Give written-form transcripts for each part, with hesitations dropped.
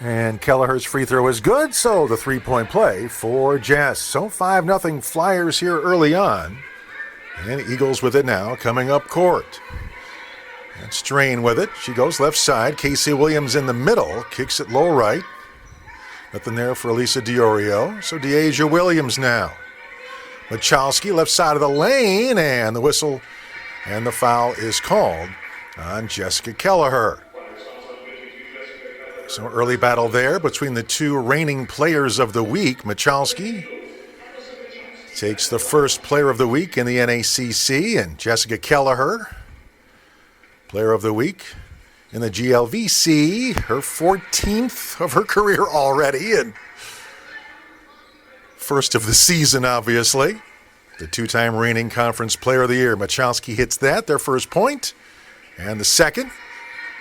And Kelliher's free throw is good, so the three-point play for Jess. So 5-0 Flyers here early on. And Eagles with it now, coming up court. And Strain with it. She goes left side. Casey Williams in the middle. Kicks it low right. Nothing there for Elisa Diorio. So Deasia Williams now. Michalski left side of the lane. And the whistle and the foul is called on Jessica Kelliher. So early battle there between the two reigning players of the week. Michalski takes the first player of the week in the NACC, and Jessica Kelliher, player of the week in the GLVC, her 14th of her career already, and first of the season, obviously. The two-time reigning conference player of the year. Michalski hits that, their first point, and the second.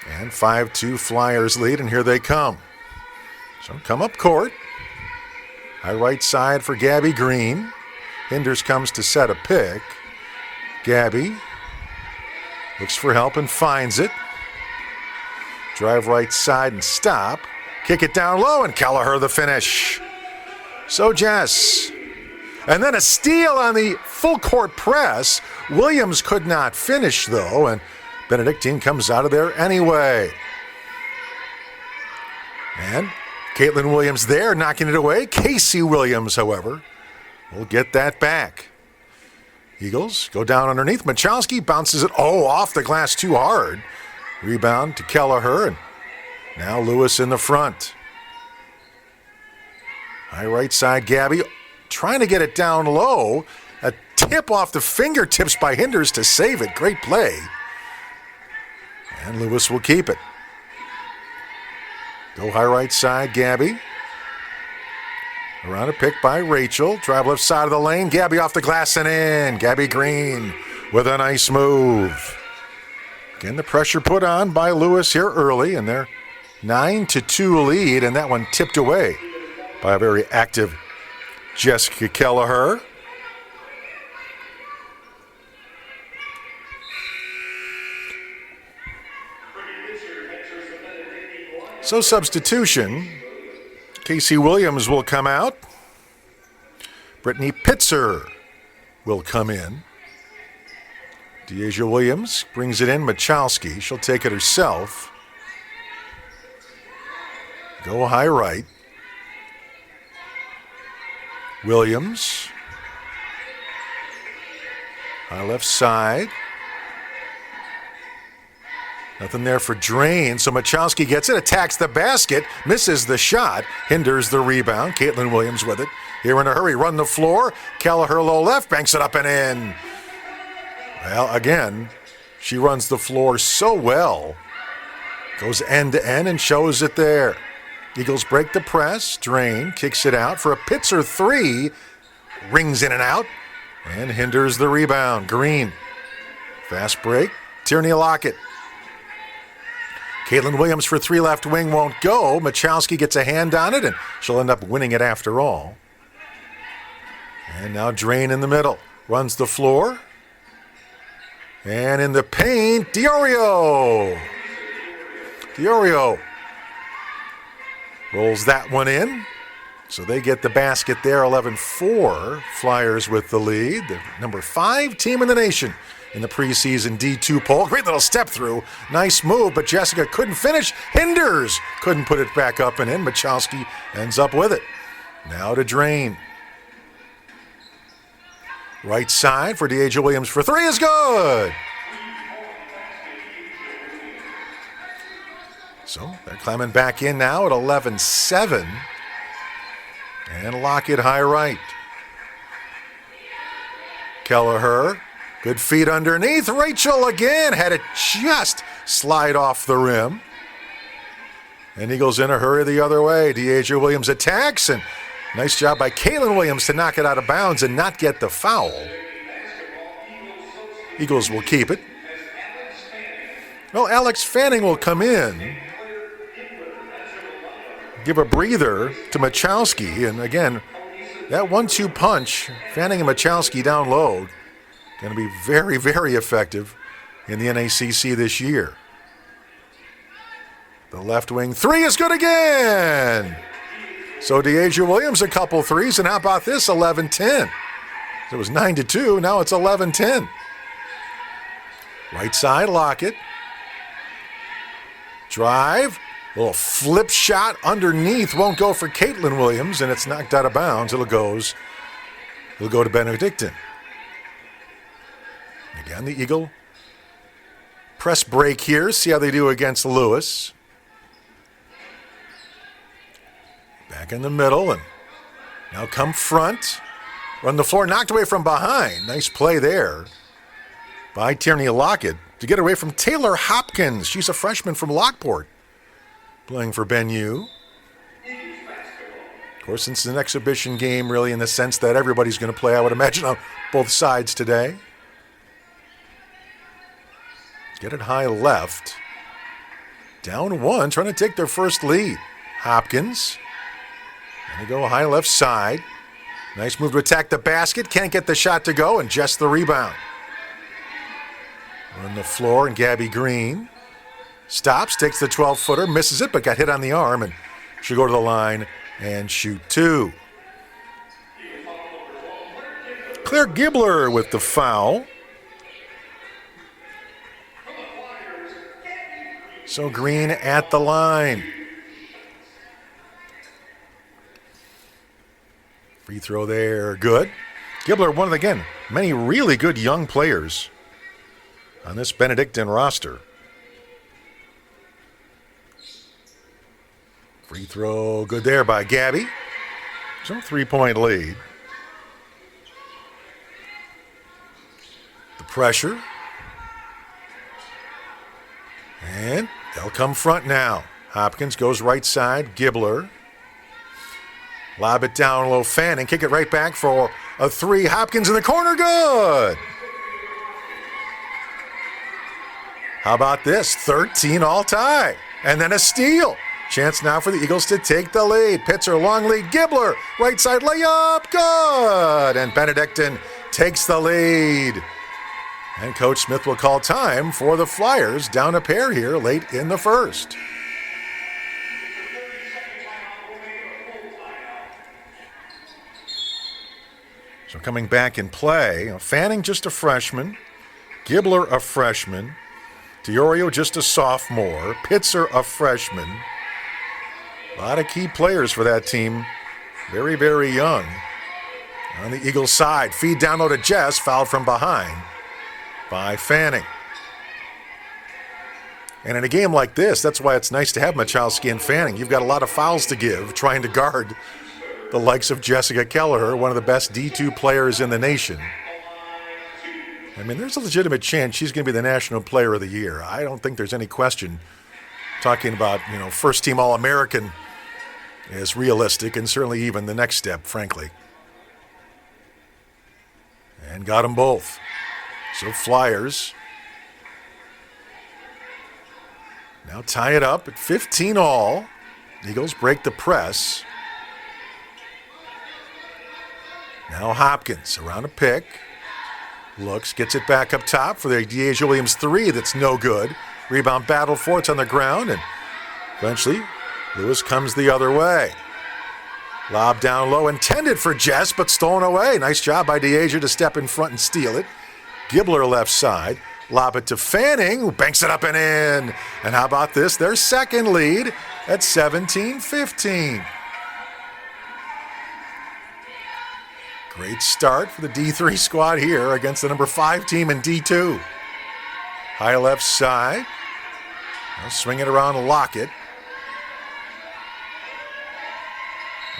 And 5-2 Flyers lead, and here they come. So come up court. High right side for Gabby Green. Hinders comes to set a pick. Gabby looks for help and finds it. Drive right side and stop. Kick it down low, and Kelliher the finish. So Jess. And then a steal on the full court press. Williams could not finish, though, and Benedictine comes out of there anyway. And Caitlin Williams there knocking it away. Casey Williams, however, will get that back. Eagles go down underneath. Michalski bounces it, off the glass too hard. Rebound to Kelliher, and now Lewis in the front. High right side, Gabby trying to get it down low. A tip off the fingertips by Hinders to save it. Great play. And Lewis will keep it. Go high right side, Gabby. Around a pick by Rachel. Drive left side of the lane. Gabby off the glass and in. Gabby Green with a nice move. Again, the pressure put on by Lewis here early, and their 9-2 lead, and that one tipped away by a very active Jessica Kelliher. So substitution, Casey Williams will come out. Brittany Pitzer will come in. Deasia Williams brings it in. Michalski, she'll take it herself. Go high right. Williams. High left side. Nothing there for Drain, so Michalski gets it, attacks the basket, misses the shot, hinders the rebound. Caitlin Williams with it. Here in a hurry, run the floor. Kelliher low left, banks it up and in. Well, again, she runs the floor so well. Goes end to end and shows it there. Eagles break the press. Drain kicks it out for a Pitzer three. Rings in and out and hinders the rebound. Green. Fast break. Tierney Lockett. Caitlin Williams for three left wing won't go. Michalski gets a hand on it, and she'll end up winning it after all. And now Drain in the middle. Runs the floor. And in the paint, Diorio. Diorio rolls that one in. So they get the basket there, 11-4. Flyers with the lead. The number 5 team in the nation in the preseason D2 poll. Great little step through. Nice move, but Jessica couldn't finish. Hinders couldn't put it back up and in. Michalski ends up with it. Now to Drain. Right side for Deasia Williams for three is good. So they're climbing back in now at 11-7. And Lockett high right. Kelliher. Good feet underneath. Rachel again had it just slide off the rim. And Eagles in a hurry the other way. Deasia Williams attacks, and nice job by Caitlin Williams to knock it out of bounds and not get the foul. Eagles will keep it. Well, Alex Fanning will come in. Give a breather to Michalski. And again, that 1-2 punch, Fanning and Michalski down low, going to be very, very effective in the NACC this year. The left wing three is good again. So DeAsia Williams a couple threes, and how about this, 11-10. It was 9-2, now it's 11-10. Right side, Lockett. Drive, little flip shot underneath, won't go for Caitlin Williams, and it's knocked out of bounds. It'll go to Benedictine. Again, the Eagle press break here, see how they do against Lewis. Back in the middle, and now come front. Run the floor, knocked away from behind. Nice play there by Tierney Lockett to get away from Taylor Hopkins. She's a freshman from Lockport, playing for BenU. Of course, since it's an exhibition game, really in the sense that everybody's going to play, I would imagine, on both sides today. Get it high left. Down one, trying to take their first lead. Hopkins. And they go high left side. Nice move to attack the basket. Can't get the shot to go, and just the rebound. On the floor, and Gabby Green stops, takes the 12-footer, misses it, but got hit on the arm, and should go to the line and shoot two. Claire Gibbler with the foul. So Green at the line. Free throw there, good. Gibbler, one of, again, many really good young players on this Benedictine roster. Free throw, good there by Gabby. So 3-point lead. The pressure. And they'll come front now. Hopkins goes right side, Gibbler. Lob it down low, Fanning, kick it right back for a three. Hopkins in the corner, good. How about this? 13 all tie. And then a steal. Chance now for the Eagles to take the lead. Pitzer, long lead, Gibbler, right side layup, good. And Benedictine takes the lead. And Coach Smith will call time for the Flyers, down a pair here late in the first. So coming back in play, Fanning just a freshman, Gibbler a freshman, Diorio just a sophomore, Pitzer a freshman. A lot of key players for that team, very, very young. On the Eagles side, feed down low to Jess, fouled from behind by Fanning. And in a game like this, that's why it's nice to have Michalski and Fanning. You've got a lot of fouls to give, trying to guard the likes of Jessica Kelliher, one of the best D2 players in the nation. I mean, there's a legitimate chance she's going to be the National Player of the Year. I don't think there's any question. Talking about, first-team All-American is realistic, and certainly even the next step, frankly. And got them both. So Flyers now tie it up at 15 all. Eagles break the press. Now Hopkins around a pick. Looks, gets it back up top for the DeAsia Williams three that's no good. Rebound battle for it's on the ground, and eventually Lewis comes the other way. Lob down low, intended for Jess, but stolen away. Nice job by DeAsia to step in front and steal it. Gibbler left side. Lob it to Fanning, who banks it up and in. And how about this? Their second lead at 17-15. Great start for the D3 squad here against the number 5 team in D2. High left side. Now swing it around Lockett.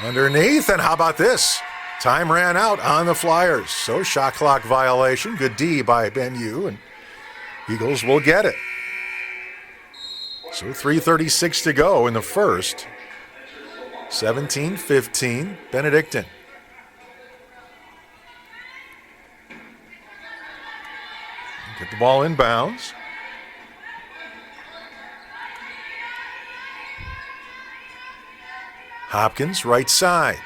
Underneath, and how about this? Time ran out on the Flyers. So shot clock violation. Good D by BenU, and Eagles will get it. So 3:36 to go in the first. 17-15, Benedictine. Get the ball inbounds. Hopkins, right side.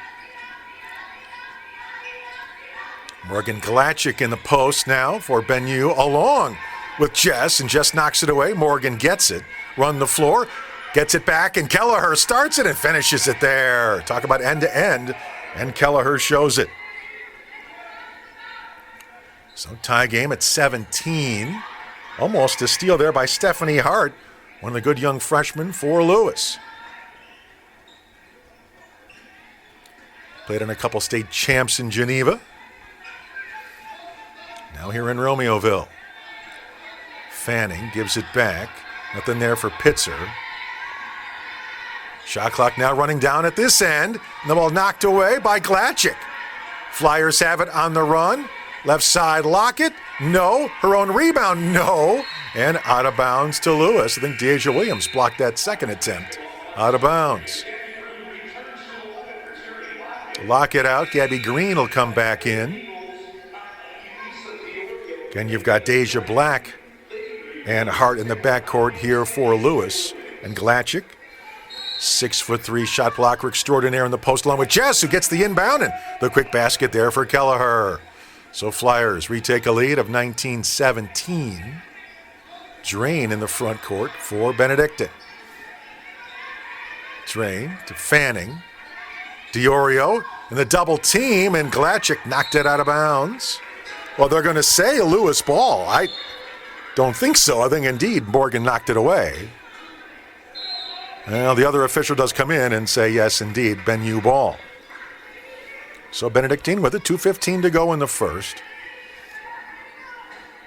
Morgan Galachik in the post now for BenU, along with Jess, and Jess knocks it away. Morgan gets it. Run the floor. Gets it back, and Kelliher starts it and finishes it there. Talk about end-to-end, and Kelliher shows it. So tie game at 17. Almost a steal there by Stephanie Hart, one of the good young freshmen for Lewis. Played in a couple state champs in Geneva. Now here in Romeoville. Fanning gives it back. Nothing there for Pitzer. Shot clock now running down at this end. And the ball knocked away by Glatchik. Flyers have it on the run. Left side Lockett. No. Her own rebound. No. And out of bounds to Lewis. I think Deja Williams blocked that second attempt. Out of bounds. Lockett out. Gabby Green will come back in. Again, you've got Deja Black and Hart in the backcourt here for Lewis. And Glatchik. 6'3" shot blocker extraordinaire in the post along with Jess, who gets the inbound, and the quick basket there for Kelliher. So Flyers retake a lead of 19-17. Drain in the front court for Benedictine. Drain to Fanning. Diorio in the double team, and Glatchik knocked it out of bounds. Well, they're going to say a Lewis ball. I don't think so. I think indeed Morgan knocked it away. Well, the other official does come in and say, yes, indeed, BenU ball. So Benedictine with it, 2:15 to go in the first.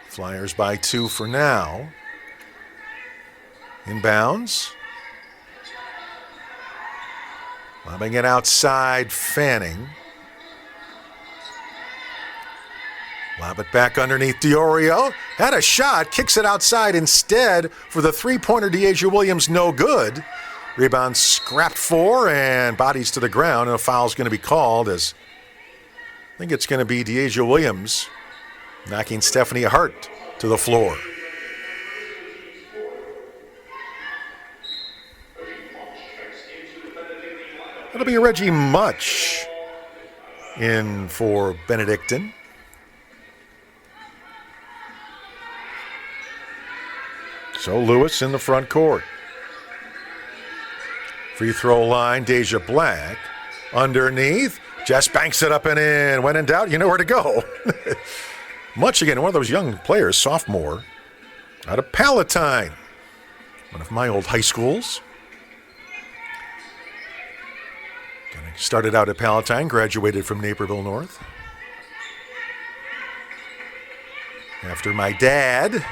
Flyers by 2 for now. Inbounds. Lobbing it outside, Fanning. Lob it back underneath Diorio. Had a shot, kicks it outside instead for the three-pointer. Deja Williams, no good. Rebound scrapped for and bodies to the ground, and a foul's going to be called as I think it's going to be Deja Williams knocking Stephanie Hart to the floor. That'll be Reggie Much in for Benedictine. So Lewis in the front court. Free throw line, Deja Black. Underneath, Jess banks it up and in. When in doubt, you know where to go. Much again, one of those young players, sophomore, out of Palatine. One of my old high schools. Started out at Palatine, graduated from Naperville North. After my dad,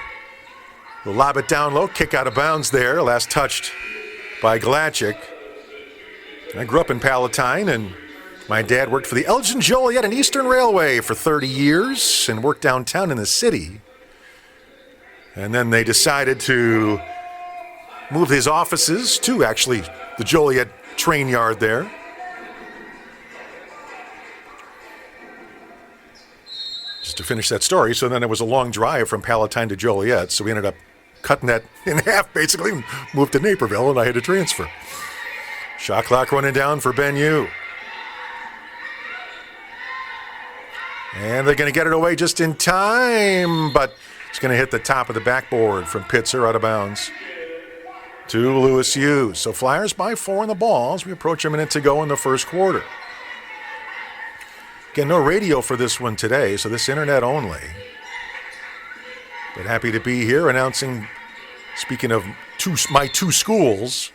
will lob it down low, kick out of bounds there, last touched by Glatchik. I grew up in Palatine, and my dad worked for the Elgin Joliet and Eastern Railway for 30 years and worked downtown in the city. And then they decided to move his offices to actually the Joliet train yard there. Just to finish that story, so then it was a long drive from Palatine to Joliet, so we ended up cutting that in half, basically, moved to Naperville, and I had to transfer. Shot clock running down for BenU. And they're going to get it away just in time, but it's going to hit the top of the backboard from Pitzer out of bounds to Lewis U. So Flyers by 4 in the ball as we approach a minute to go in the first quarter. Again, no radio for this one today, so this internet only. But happy to be here announcing, speaking of my two schools,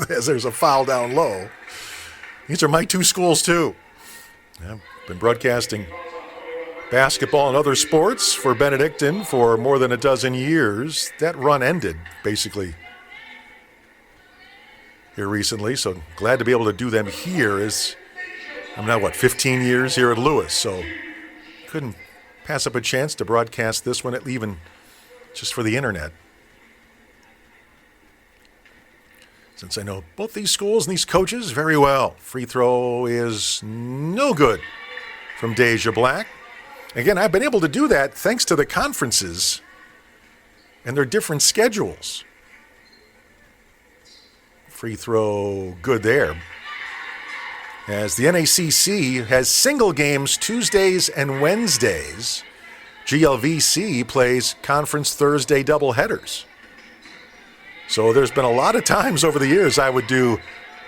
as there's a foul down low. These are my two schools too. I've been broadcasting basketball and other sports for Benedictine for more than a dozen years. That run ended, basically, here recently, so glad to be able to do them here as I'm now, 15 years here at Lewis, so couldn't pass up a chance to broadcast this one, even just for the internet. Since I know both these schools and these coaches very well. Free throw is no good from Deja Black. Again, I've been able to do that thanks to the conferences and their different schedules. Free throw good there. As the NACC has single games Tuesdays and Wednesdays, GLVC plays conference Thursday doubleheaders. So there's been a lot of times over the years I would do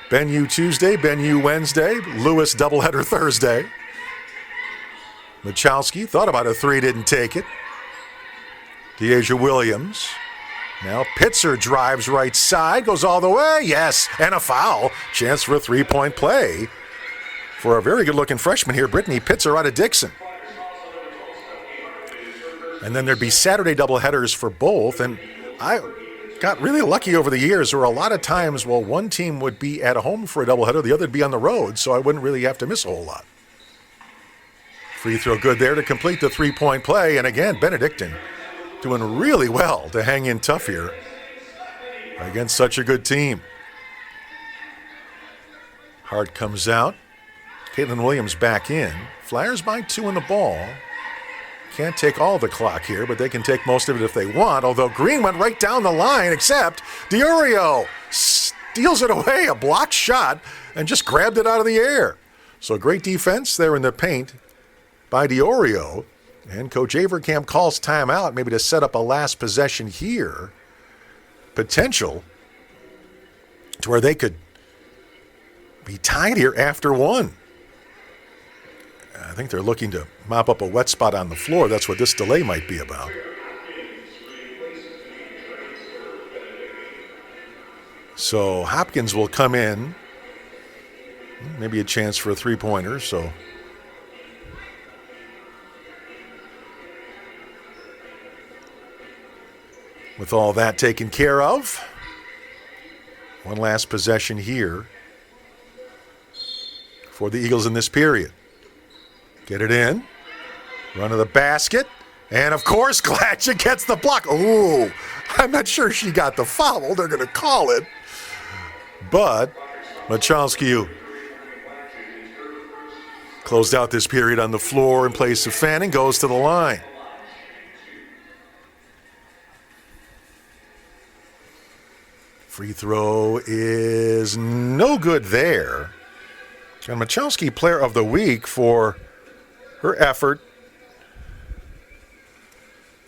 BenU Tuesday, BenU Wednesday, Lewis doubleheader Thursday. Michalski thought about a three, didn't take it. Deasia Williams. Now Pitzer drives right side, goes all the way. Yes, and a foul. Chance for a three-point play for a very good-looking freshman here, Brittany Pitzer out of Dixon. And then there'd be Saturday doubleheaders for both. And I got really lucky over the years. There were a lot of times, well, one team would be at home for a doubleheader, the other would be on the road, so I wouldn't really have to miss a whole lot. Free throw good there to complete the three-point play. And again, Benedictine doing really well to hang in tough here against such a good team. Hart comes out. Caitlin Williams back in. Flyers by 2 in the ball. Can't take all the clock here, but they can take most of it if they want, although Green went right down the line, except DiOrio steals it away, a blocked shot, and just grabbed it out of the air. So great defense there in the paint by DiOrio, and Coach Averkamp calls timeout, maybe to set up a last possession here. Potential to where they could be tied here after one. I think they're looking to mop up a wet spot on the floor. That's what this delay might be about. So Hopkins will come in. Maybe a chance for a three-pointer, so... With all that taken care of, one last possession here for the Eagles in this period. Get it in, run to the basket, and of course, Glatcha gets the block. Ooh, I'm not sure she got the foul. They're going to call it. But Michalski closed out this period on the floor in place of Fanning, goes to the line. Free throw is no good there. And Michalski, player of the week for her effort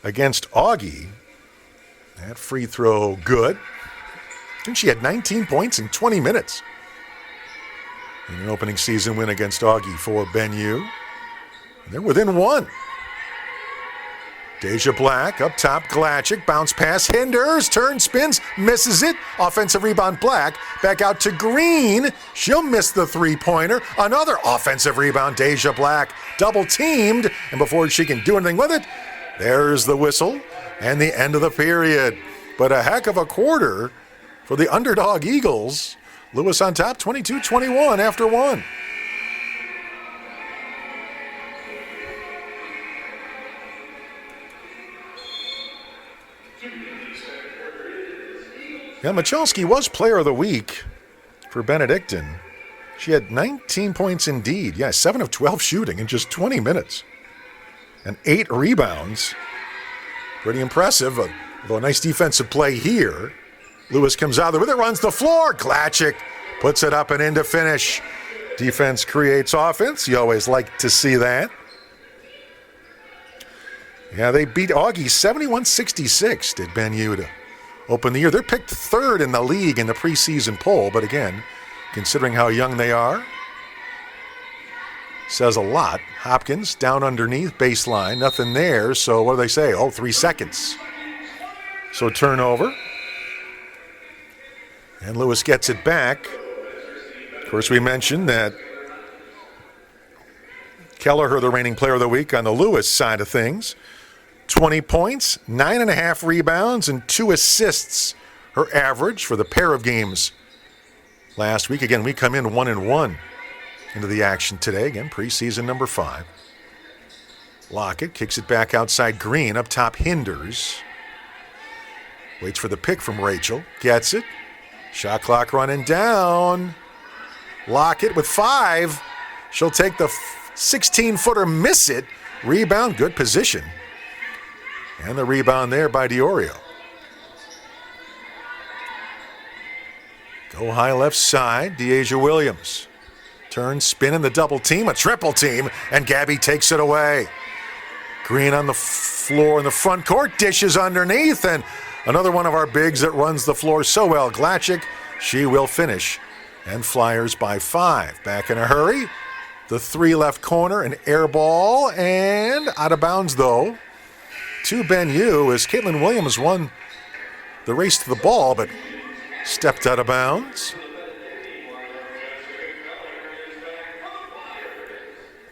against Augie. That free throw good. I think she had 19 points in 20 minutes in an opening season win against Augie for BenU. And they're within one. Deja Black up top, Glatchik, bounce pass, hinders, turns, spins, misses it. Offensive rebound, Black, back out to Green. She'll miss the three-pointer. Another offensive rebound, Deja Black, double teamed, and before she can do anything with it, there's the whistle and the end of the period. But a heck of a quarter for the underdog Eagles. Lewis on top, 22-21 after one. Yeah, Michalski was player of the week for Benedictine. She had 19 points indeed. Yeah, 7 of 12 shooting in just 20 minutes. And 8 rebounds. Pretty impressive. Although a nice defensive play here. Lewis comes out there with it, runs the floor. Glatchik puts it up and in to finish. Defense creates offense. You always like to see that. Yeah, they beat Augie 71-66, did BenU to open the year. They're picked third in the league in the preseason poll, but again, considering how young they are, says a lot. Hopkins down underneath, baseline, nothing there, so what do they say? 3 seconds. So turnover. And Lewis gets it back. Of course, we mentioned that Kelliher, the reigning player of the week on the Lewis side of things. 20 points, 9.5 rebounds, and 2 assists, her average for the pair of games last week. Again, we come in 1-1 into the action today. Again, preseason number 5. Lockett kicks it back outside Green. Up top, hinders. Waits for the pick from Rachel. Gets it. Shot clock running down. Lockett with 5. She'll take the 16-footer, miss it. Rebound, good position. And the rebound there by DiOrio. Go high left side, Deasia Williams. Turn, spin in the double team, a triple team, and Gabby takes it away. Green on the floor in the front court, dishes underneath, and Another one of our bigs that runs the floor so well, Glachik. She will finish. And Flyers by 5. Back in a hurry. The 3 left corner, an air ball, and out of bounds though. To BenU as Caitlin Williams won the race to the ball, but stepped out of bounds.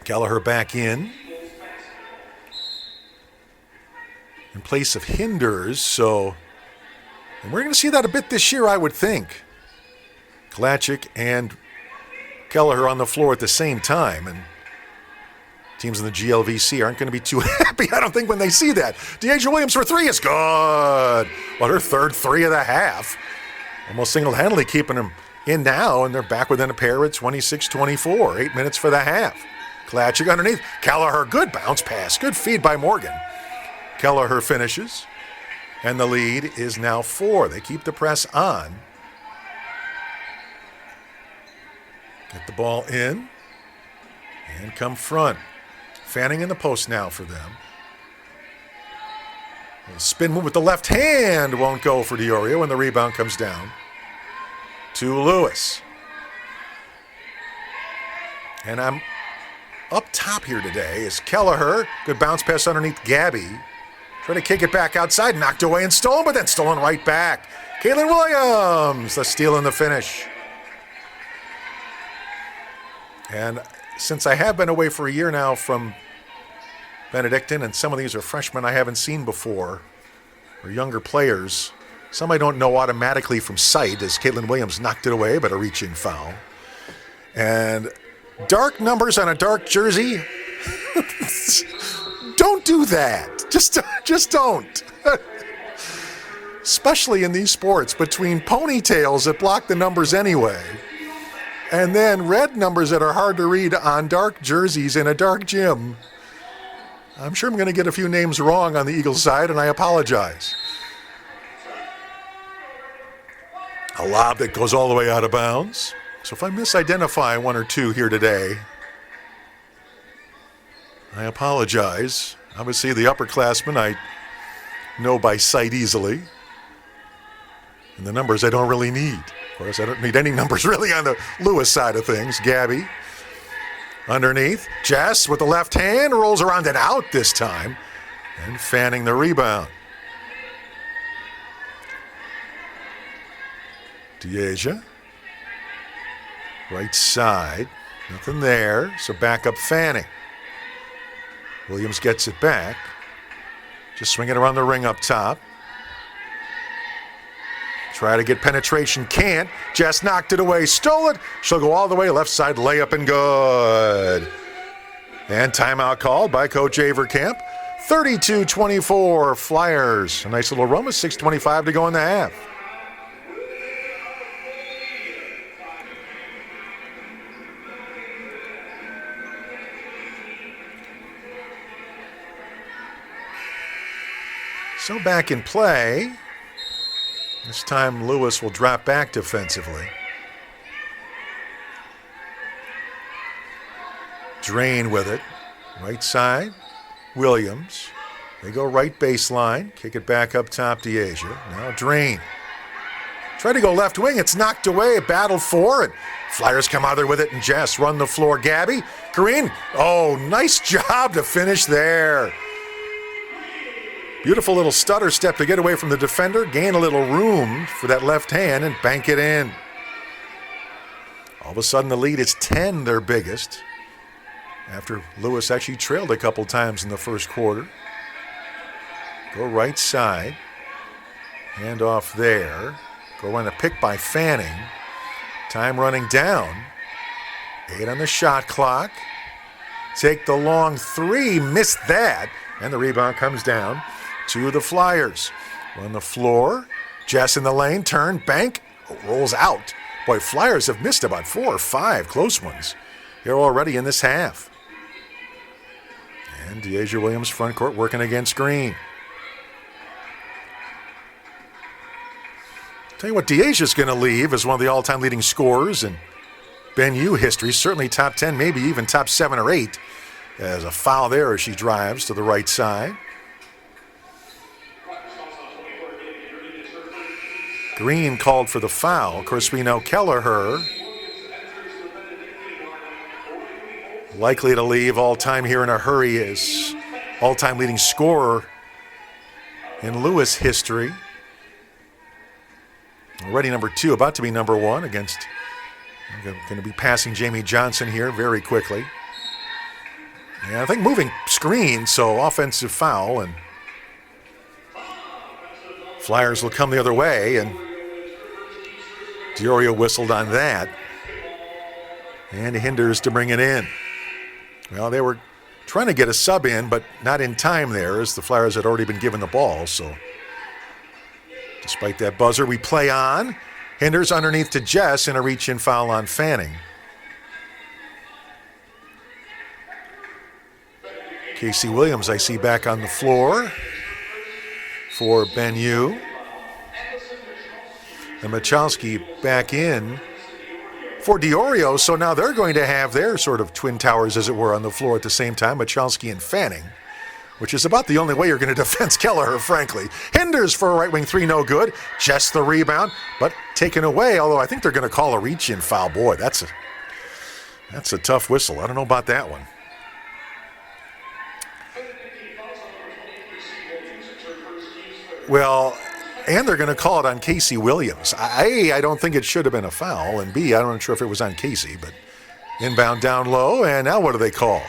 Kelliher back in place of Hinders, so and we're going to see that a bit this year, I would think. Glachik and Kelliher on the floor at the same time, and teams in the GLVC aren't going to be too happy, I don't think, when they see that. Deasia Williams for 3 is good. Well, her third 3 of the half. Almost single-handedly keeping them in now, and they're back within a pair at 26-24. 8 minutes for the half. Glachik underneath. Kelliher, good bounce pass. Good feed by Morgan. Kelliher finishes, and the lead is now 4. They keep the press on. Get the ball in and come front. Fanning in the post now for them. A spin move with the left hand won't go for DiOrio, and the rebound comes down to Lewis. And I'm up top here today is Kelliher. Good bounce pass underneath Gabby. Try to kick it back outside, knocked away and stolen, but then stolen right back. Caitlin Williams, the steal in the finish. And since I have been away for a year now from Benedictine, and some of these are freshmen I haven't seen before, or younger players, some I don't know automatically from sight, as Caitlin Williams knocked it away, but a reach-in foul. And dark numbers on a dark jersey, don't do that. Just don't. Especially in these sports, between ponytails that block the numbers anyway, and then red numbers that are hard to read on dark jerseys in a dark gym. I'm sure I'm going to get a few names wrong on the Eagles side, and I apologize. A lob that goes all the way out of bounds. So if I misidentify one or two here today, I apologize. Obviously, the upperclassmen I know by sight easily. And the numbers I don't really need. Of course, I don't need any numbers really on the Lewis side of things. Gabby underneath. Jess with the left hand rolls around and out this time. And Fanning the rebound. Deasia. Right side. Nothing there. So back up Fanning. Williams gets it back. Just swing it around the ring up top. Try to get penetration, can't. Jess knocked it away, stole it. She'll go all the way, left side layup and good. And timeout called by Coach Avercamp. 32-24 Flyers. A nice little run with 6:25 to go in the half. So back in play. This time Lewis will drop back defensively. Drain with it. Right side, Williams. They go right baseline. Kick it back up top to Asia. Now Drain. Try to go left wing. It's knocked away. Battle for it. Flyers come out there with it, and Jess run the floor. Gabby. Green. Oh, nice job to finish there. Beautiful little stutter step to get away from the defender, gain a little room for that left hand, and bank it in. All of a sudden, the lead is 10, their biggest, after Lewis actually trailed a couple times in the first quarter. Go right side. Hand off there. Go run a pick by Fanning. Time running down. 8 on the shot clock. Take the long 3, missed that, and the rebound comes down to the Flyers. On the floor, Jess in the lane, turn, bank, rolls out. Boy, Flyers have missed about 4 or 5 close ones here already in this half. And Deasia Williams front court working against Green. Tell you what, Deasia's going to leave as one of the all-time leading scorers in BenU history, certainly top 10, maybe even top 7 or 8. There's a foul there as she drives to the right side. Green called for the foul. Of course, we know Kelliher likely to leave. All-time here in a hurry is all-time leading scorer in Lewis history. Already number 2, about to be number 1 against, going to be passing Jamie Johnson here very quickly. And I think moving screen, so offensive foul, and Flyers will come the other way, and Diorio whistled on that. And Hinders to bring it in. Well, they were trying to get a sub in, but not in time there, as the Flyers had already been given the ball, so despite that buzzer, we play on. Hinders underneath to Jess, and a reach-in foul on Fanning. Casey Williams, I see, back on the floor for BenU. And Michalski back in for Diorio, so now they're going to have their sort of twin towers, as it were, on the floor at the same time, Michalski and Fanning, which is about the only way you're going to defend Kelliher, frankly. Hinders for a right wing 3, no good. Just the rebound, but taken away, although I think they're going to call a reach-in foul. Boy, that's a tough whistle. I don't know about that one. Well, and they're going to call it on Casey Williams. I don't think it should have been a foul, and B, I'm not sure if it was on Casey, but inbound down low, and now what do they call?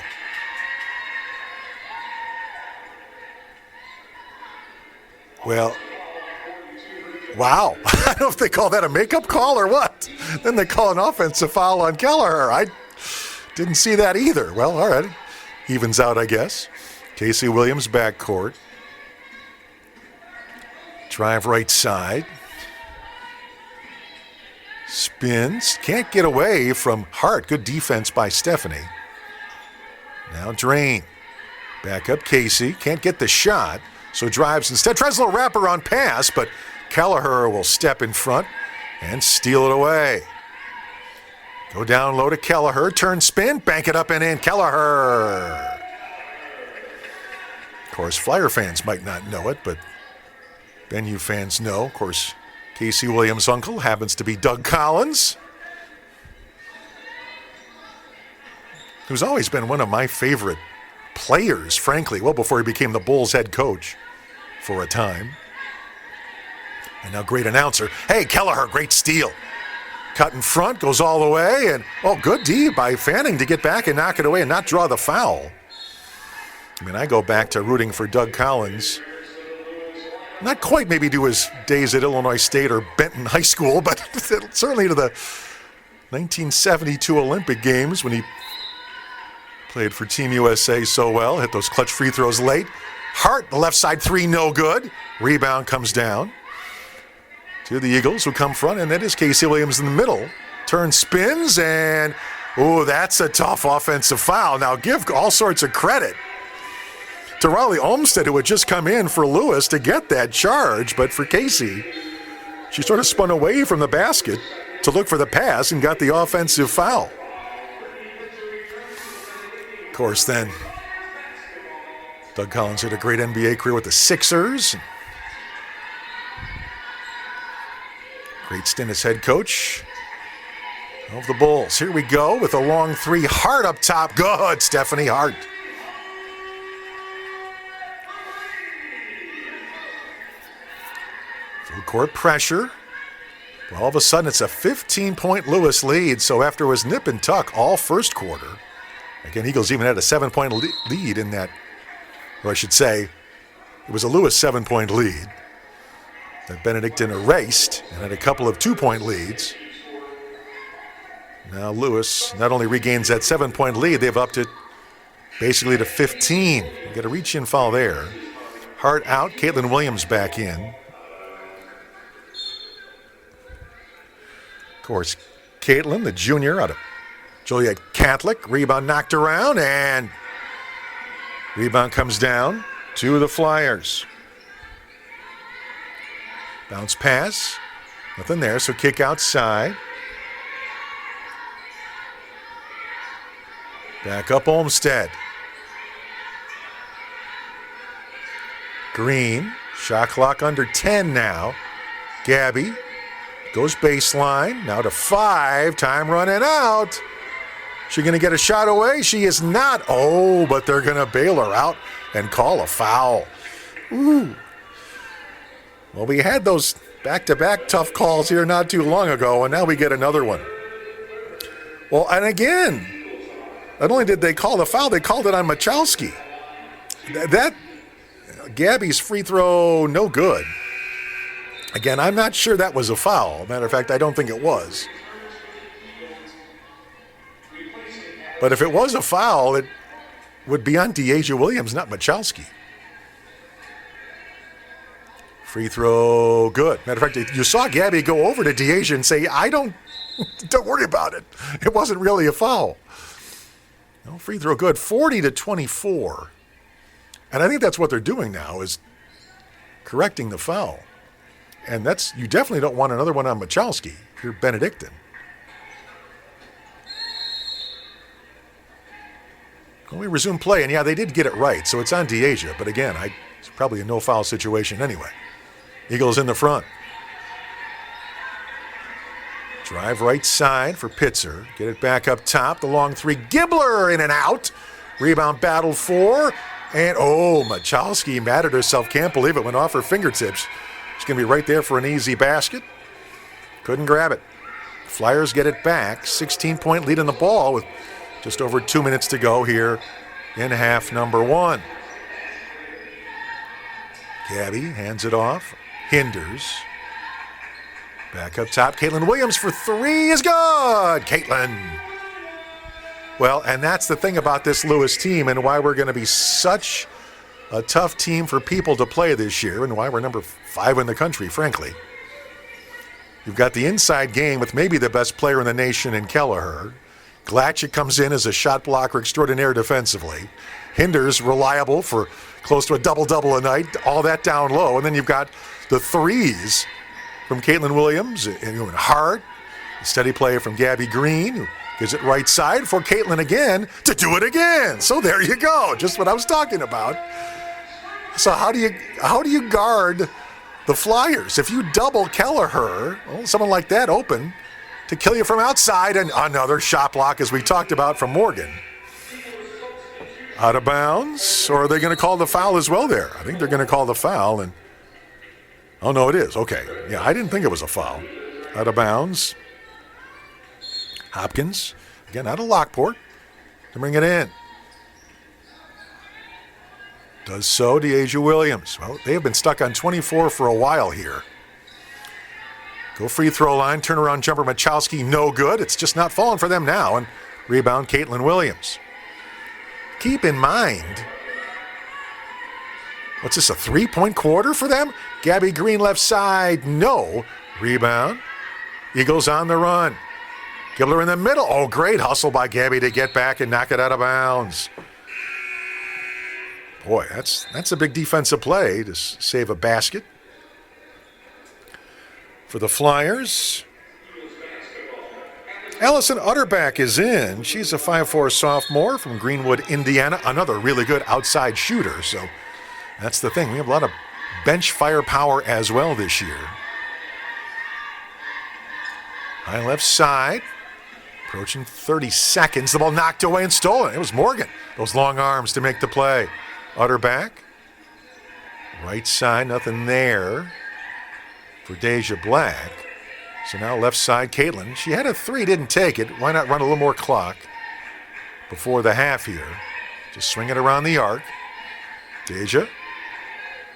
Well, wow. I don't know if they call that a makeup call or what. Then they call an offensive foul on Kelliher. I didn't see that either. Well, all right. Evens out, I guess. Casey Williams backcourt. Drive right side. Spins. Can't get away from Hart. Good defense by Stephanie. Now Drain. Back up Casey. Can't get the shot. So drives instead. Tries a little wraparound pass, but Kelliher will step in front and steal it away. Go down low to Kelliher. Turn spin. Bank it up and in. Kelliher. Of course, Flyer fans might not know it, but BenU fans know. Of course, Casey Williams' uncle happens to be Doug Collins, who's always been one of my favorite players, frankly, well before he became the Bulls head coach for a time. And now great announcer. Hey, Kelliher, great steal. Cut in front, goes all the way, and good D by Fanning to get back and knock it away and not draw the foul. I mean, I go back to rooting for Doug Collins. Not quite maybe to his days at Illinois State or Benton High School, but certainly to the 1972 Olympic Games when he played for Team USA so well. Hit those clutch free throws late. Hart, the left side 3, no good. Rebound comes down to the Eagles, who come front, and that is Casey Williams in the middle. Turn spins, and that's a tough offensive foul. Now give all sorts of credit to Riley Olmsted, who had just come in for Lewis to get that charge, but for Casey, she sort of spun away from the basket to look for the pass and got the offensive foul. Of course, then, Doug Collins had a great NBA career with the Sixers. Great stint as head coach of the Bulls. Here we go with a long 3. Hart up top. Good, Stephanie Hart. Full court pressure. Well, all of a sudden, it's a 15-point Lewis lead. So after it was nip and tuck all first quarter, again, Eagles even had a 7-point lead in that, or I should say, it was a Lewis 7-point lead that Benedictine erased and had a couple of 2-point leads. Now Lewis not only regains that 7-point lead, they've upped it basically to 15. You get a reach-in foul there. Hart out, Caitlin Williams back in. Of course, Caitlin, the junior out of Joliet Catholic, rebound knocked around, and rebound comes down to the Flyers. Bounce pass, nothing there, so kick outside. Back up Olmsted. Green, shot clock under 10 now. Gabby Goes baseline. Now to 5. Time running out. She going to get a shot away? She is not. Oh, but they're going to bail her out and call a foul. Ooh. Well, we had those back-to-back tough calls here not too long ago, and now we get another one. Well, and again, not only did they call the foul, they called it on Michalski. That Gabby's free throw, no good. Again, I'm not sure that was a foul. Matter of fact, I don't think it was. But if it was a foul, it would be on De'Asia Williams, not Michalski. Free throw, good. Matter of fact, you saw Gabby go over to De'Asia and say, don't worry about it. It wasn't really a foul. No, free throw, good. 40-24. And I think that's what they're doing now is correcting the foul. And you definitely don't want another one on Michalski if you're Benedictine. When we resume play, and yeah, they did get it right, so it's on De'Asia. But again, it's probably a no-foul situation anyway. Eagles in the front. Drive right side for Pitzer. Get it back up top. The long 3. Gibbler in and out. Rebound battle 4. And, Michalski mad at herself. Can't believe it. Went off her fingertips. She's going to be right there for an easy basket. Couldn't grab it. Flyers get it back. 16-point lead in the ball with just over 2 minutes to go here in half number 1. Gabby hands it off. Hinders. Back up top. Caitlin Williams for 3 is good. Caitlin. Well, and that's the thing about this Lewis team and why we're going to be such a tough team for people to play this year and why we're number 5 in the country, frankly. You've got the inside game with maybe the best player in the nation in Kelliher. Glatcher comes in as a shot blocker extraordinaire defensively. Hinders reliable for close to a double-double a night, all that down low. And then you've got the threes from Caitlin Williams and Hart. Steady play from Gabby Green, who gives it right side for Caitlin again to do it again. So there you go, just what I was talking about. So how do you guard the Flyers? If you double Kelliher, someone like that open to kill you from outside, and another shot block, as we talked about, from Morgan. Out of bounds, or are they going to call the foul as well there? I think they're going to call the foul, and oh, no, it is. Okay. Yeah, I didn't think it was a foul. Out of bounds. Hopkins, again, out of Lockport to bring it in. Does so, De'Asia Williams. Well, they have been stuck on 24 for a while here. Go free throw line, turnaround jumper, Michalski, no good. It's just not falling for them now. And rebound, Caitlin Williams. Keep in mind, what's this, a 3-point quarter for them? Gabby Green left side, no. Rebound. Eagles on the run. Gibbler in the middle. Oh, great hustle by Gabby to get back and knock it out of bounds. Boy, that's a big defensive play to save a basket. For the Flyers, Allison Utterback is in. She's a 5'4" sophomore from Greenwood, Indiana. Another really good outside shooter. So that's the thing. We have a lot of bench firepower as well this year. High left side. Approaching 30 seconds. The ball knocked away and stolen. It was Morgan. Those long arms to make the play. Utterback. Right side, nothing there for Deja Black. So now left side, Caitlin. She had a 3, didn't take it. Why not run a little more clock before the half here? Just swing it around the arc. Deja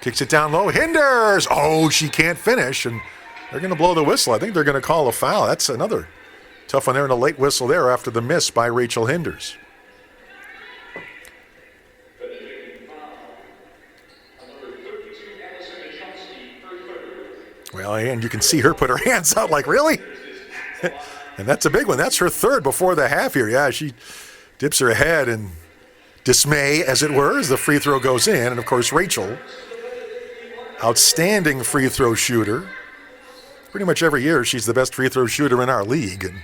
kicks it down low. Hinders! Oh, she can't finish, and they're going to blow the whistle. I think they're going to call a foul. That's another tough one there, and a late whistle there after the miss by Rachel Hinders. Well, and you can see her put her hands out like, really? And that's a big one. That's her 3rd before the half here. Yeah, she dips her head in dismay, as it were, as the free throw goes in. And, of course, Rachel, outstanding free throw shooter. Pretty much every year she's the best free throw shooter in our league, and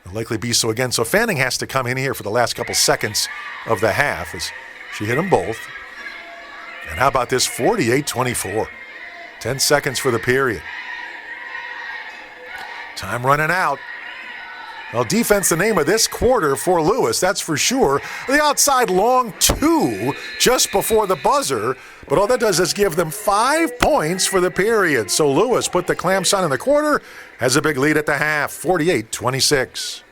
will likely be so again. So Fanning has to come in here for the last couple seconds of the half as she hit them both. And how about this, 48-24. 10 seconds for the period. Time running out. Well, defense the name of this quarter for Lewis, that's for sure. The outside long 2 just before the buzzer, but all that does is give them 5 points for the period. So Lewis put the clamps on in the quarter, has a big lead at the half, 48-26.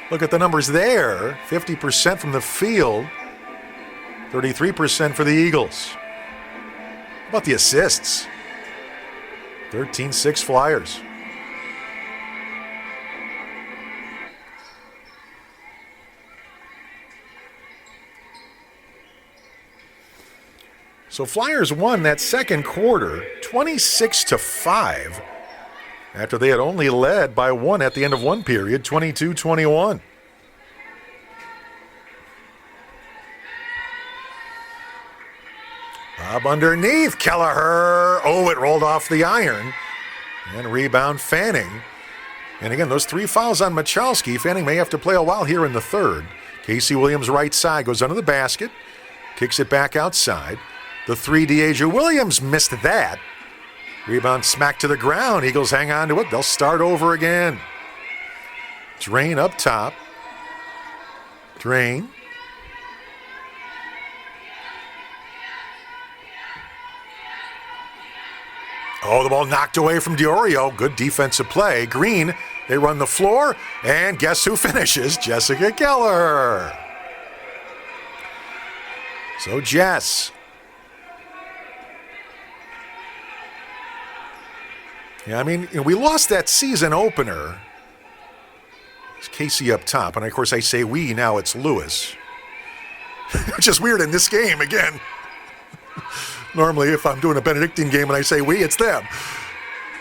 Look at the numbers there, 50% from the field. 33% for the Eagles. How about the assists? 13-6 Flyers. So Flyers won that second quarter 26-5 after they had only led by 1 at the end of one period, 22-21. Up underneath, Kelliher. Oh, it rolled off the iron. And rebound Fanning. And again, those 3 fouls on Michalski. Fanning may have to play a while here in the third. Casey Williams right side goes under the basket. Kicks it back outside. The 3, De'Asia Williams missed that. Rebound smacked to the ground. Eagles hang on to it. They'll start over again. Drain up top. Drain. Oh, the ball knocked away from Diorio. Good defensive play. Green, they run the floor, and guess who finishes? Jessica Kelliher. So Jess. Yeah, I mean, we lost that season opener. It's Casey up top, and of course I say we, now it's Lewis. Which is weird in this game again. Normally, if I'm doing a Benedictine game and I say we, it's them.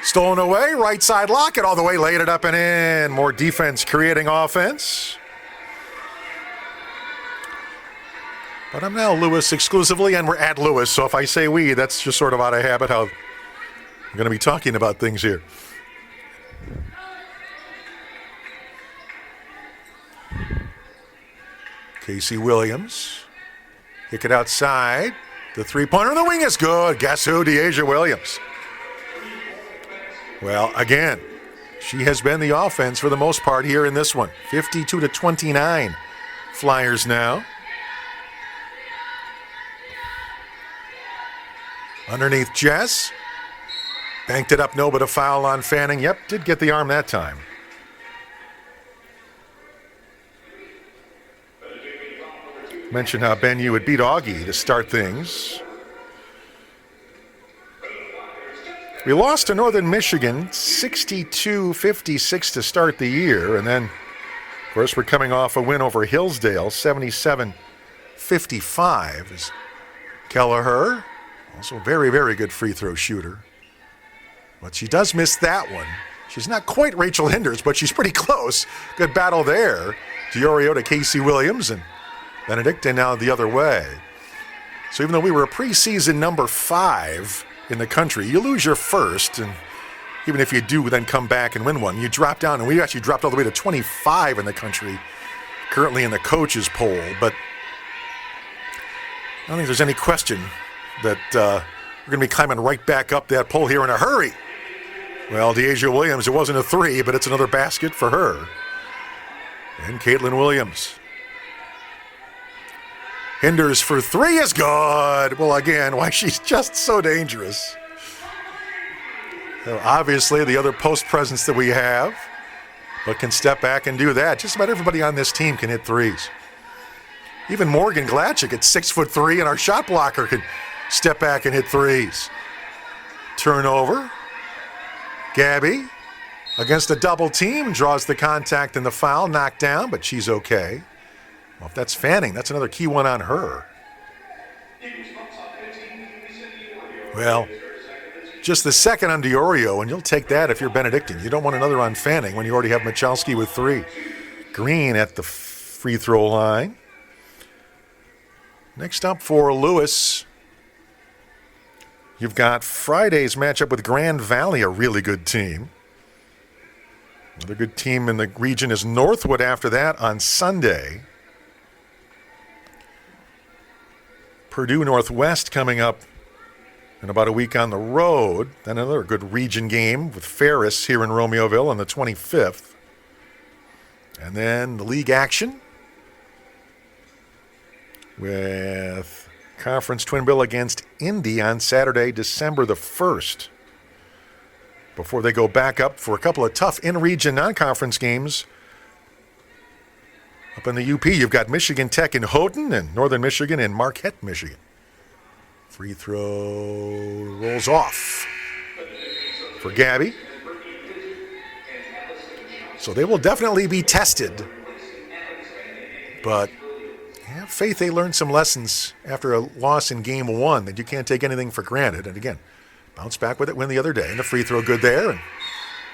Stolen away, right side Lockett all the way, laid it up and in. More defense creating offense. But I'm now Lewis exclusively, and we're at Lewis, so if I say we, that's just sort of out of habit how I'm going to be talking about things here. Casey Williams. Kick it outside. The three-pointer in the wing is good. Guess who? De'Asia Williams. Well, again, she has been the offense for the most part here in this one. 52-29. Flyers now. Underneath Jess. Banked it up, no, but a foul on Fanning. Yep, did get the arm that time. Mentioned how BenU would beat Augie to start things. We lost to Northern Michigan 62-56 to start the year. And then, of course, we're coming off a win over Hillsdale, 77-55. As Kelliher, also a very, very good free throw shooter. But she does miss that one. She's not quite Rachel Hinders, but she's pretty close. Good battle there. Diorio to Casey Williams, and Benedictine now the other way. So even though we were a preseason number 5 in the country, you lose your first, and even if you do then come back and win one, you drop down, and we actually dropped all the way to 25 in the country, currently in the coaches poll. But I don't think there's any question that we're going to be climbing right back up that poll here in a hurry. Well, De'Asia Williams, it wasn't a 3, but it's another basket for her. And Caitlin Williams. Hinders for 3 is good. Well, again, why she's just so dangerous. So obviously, the other post presence that we have, but can step back and do that. Just about everybody on this team can hit threes. Even Morgan Glatchik at 6'3", and our shot blocker can step back and hit threes. Turnover. Gabby against a double team, draws the contact and the foul, knocked down, but she's okay. Well, if that's Fanning, that's another key one on her. Well, just the second on Diorio, and you'll take that if you're Benedictine. You don't want another on Fanning when you already have Michalski with 3. Green at the free throw line. Next up for Lewis, you've got Friday's matchup with Grand Valley, a really good team. Another good team in the region is Northwood after that on Sunday. Purdue Northwest coming up in about a week on the road. Then another good region game with Ferris here in Romeoville on the 25th. And then the league action with Conference Twin Bill against Indy on Saturday, December the 1st. Before they go back up for a couple of tough in-region non-conference games. Up in the UP, you've got Michigan Tech in Houghton and Northern Michigan and Marquette, Michigan. Free throw rolls off for Gabby. So they will definitely be tested. But I have faith they learned some lessons after a loss in game one, that you can't take anything for granted. And again, bounce back with it, win the other day. And the free throw good there. And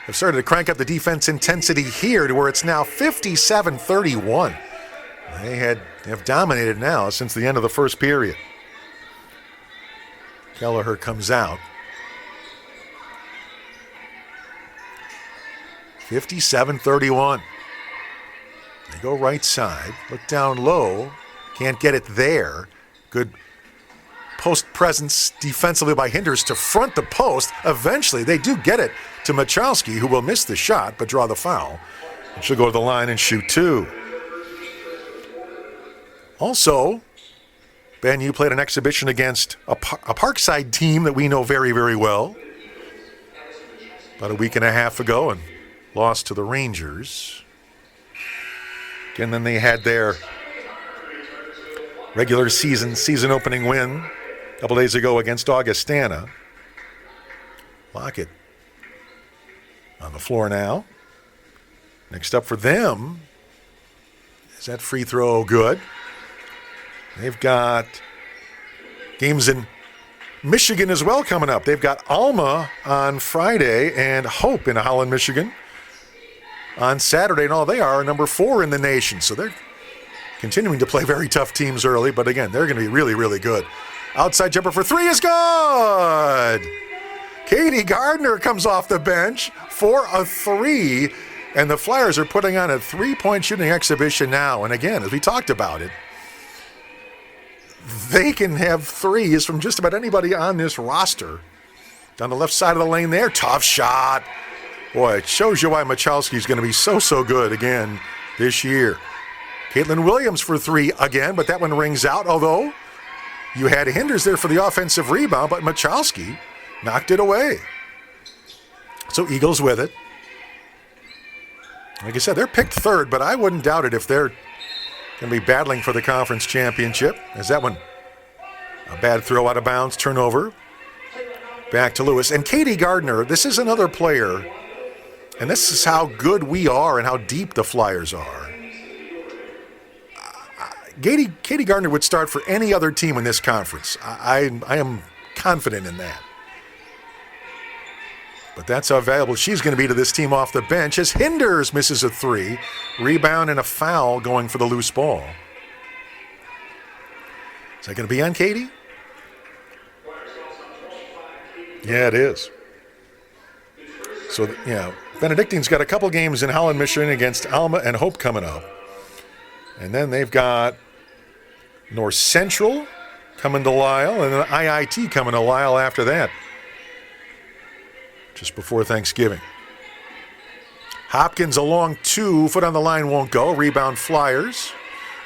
they've started to crank up the defense intensity here to where it's now 57-31. They have dominated now since the end of the first period. Kelliher comes out. 57-31. They go right side. Look down low. Can't get it there. Good post presence defensively by Hinders to front the post. Eventually, they do get it to Michalski, who will miss the shot but draw the foul. And she'll go to the line and shoot two. Also, BenU played an exhibition against a Parkside team that we know very, very well about a week and a half ago and lost to the Rangers. And then they had their regular season opening win a couple days ago against Augustana. Lockett on the floor now. Next up for them is that free throw good. They've got games in Michigan as well coming up. They've got Alma on Friday and Hope in Holland, Michigan on Saturday. And all they are number 4 in the nation. So they're continuing to play very tough teams early. But again, they're going to be really, really good. Outside jumper for 3 is good. Katie Gardner comes off the bench for a 3. And the Flyers are putting on a 3-point shooting exhibition now. And again, as we talked about it, they can have threes from just about anybody on this roster. Down the left side of the lane there, tough shot. Boy, it shows you why Michalski's going to be so good again this year. Caitlin Williams for 3 again, but that one rings out, although you had Hinders there for the offensive rebound, but Michalski knocked it away. So Eagles with it. Like I said, they're picked 3rd, but I wouldn't doubt it if they're going to be battling for the conference championship. As that one, a bad throw out of bounds, turnover. Back to Lewis. And Katie Gardner, this is another player, and this is how good we are and how deep the Flyers are. Katie Gardner would start for any other team in this conference. I am confident in that. But that's how valuable she's going to be to this team off the bench as Hinders misses a 3. Rebound and a foul going for the loose ball. Is that going to be on Katie? Yeah, it is. So, yeah, Benedictine's got a couple games in Holland, Michigan against Alma and Hope coming up. And then they've got North Central coming to Lisle and then IIT coming to Lisle after that. Just before Thanksgiving. Hopkins a long 2, foot on the line won't go. Rebound Flyers.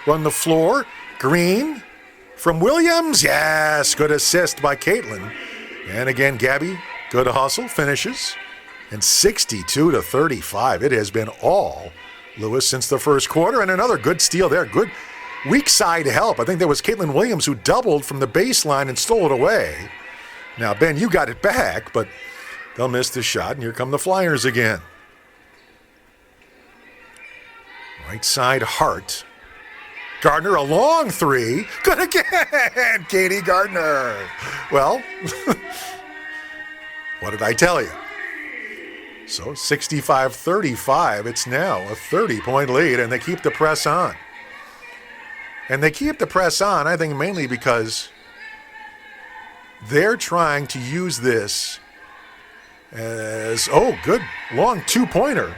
Run the floor. Green from Williams. Yes, good assist by Caitlin. And again, Gabby, good hustle, finishes. And 62-35. It has been all Lewis since the first quarter. And another good steal there. Good weak side help. I think that was Caitlin Williams who doubled from the baseline and stole it away. Now, Ben, you got it back, but they'll miss the shot, and here come the Flyers again. Right side, Hart. Gardner, a long 3. Good again, Katie Gardner. Well, what did I tell you? So 65-35, it's now a 30-point lead, and they keep the press on. And they keep the press on, I think, mainly because they're trying to use this as, good long 2-pointer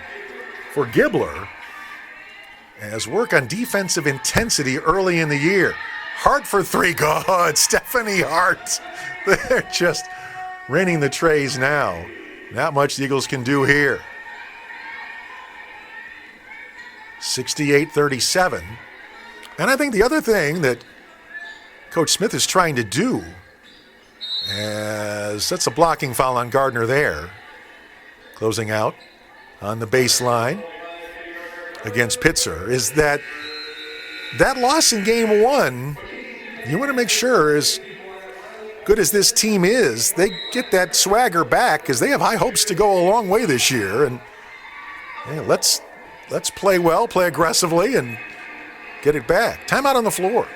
for Gibbler as work on defensive intensity early in the year. Hart for three. Good. Stephanie Hart. They're just raining the trays now. Not much the Eagles can do here. 68-37. And I think the other thing that Coach Smith is trying to do, as that's a blocking foul on Gardner there, closing out on the baseline against Pitzer, is that loss in game one, you want to make sure, as good as this team is, they get that swagger back because they have high hopes to go a long way this year. And hey, let's play well, play aggressively, and get it back. Timeout on the floor.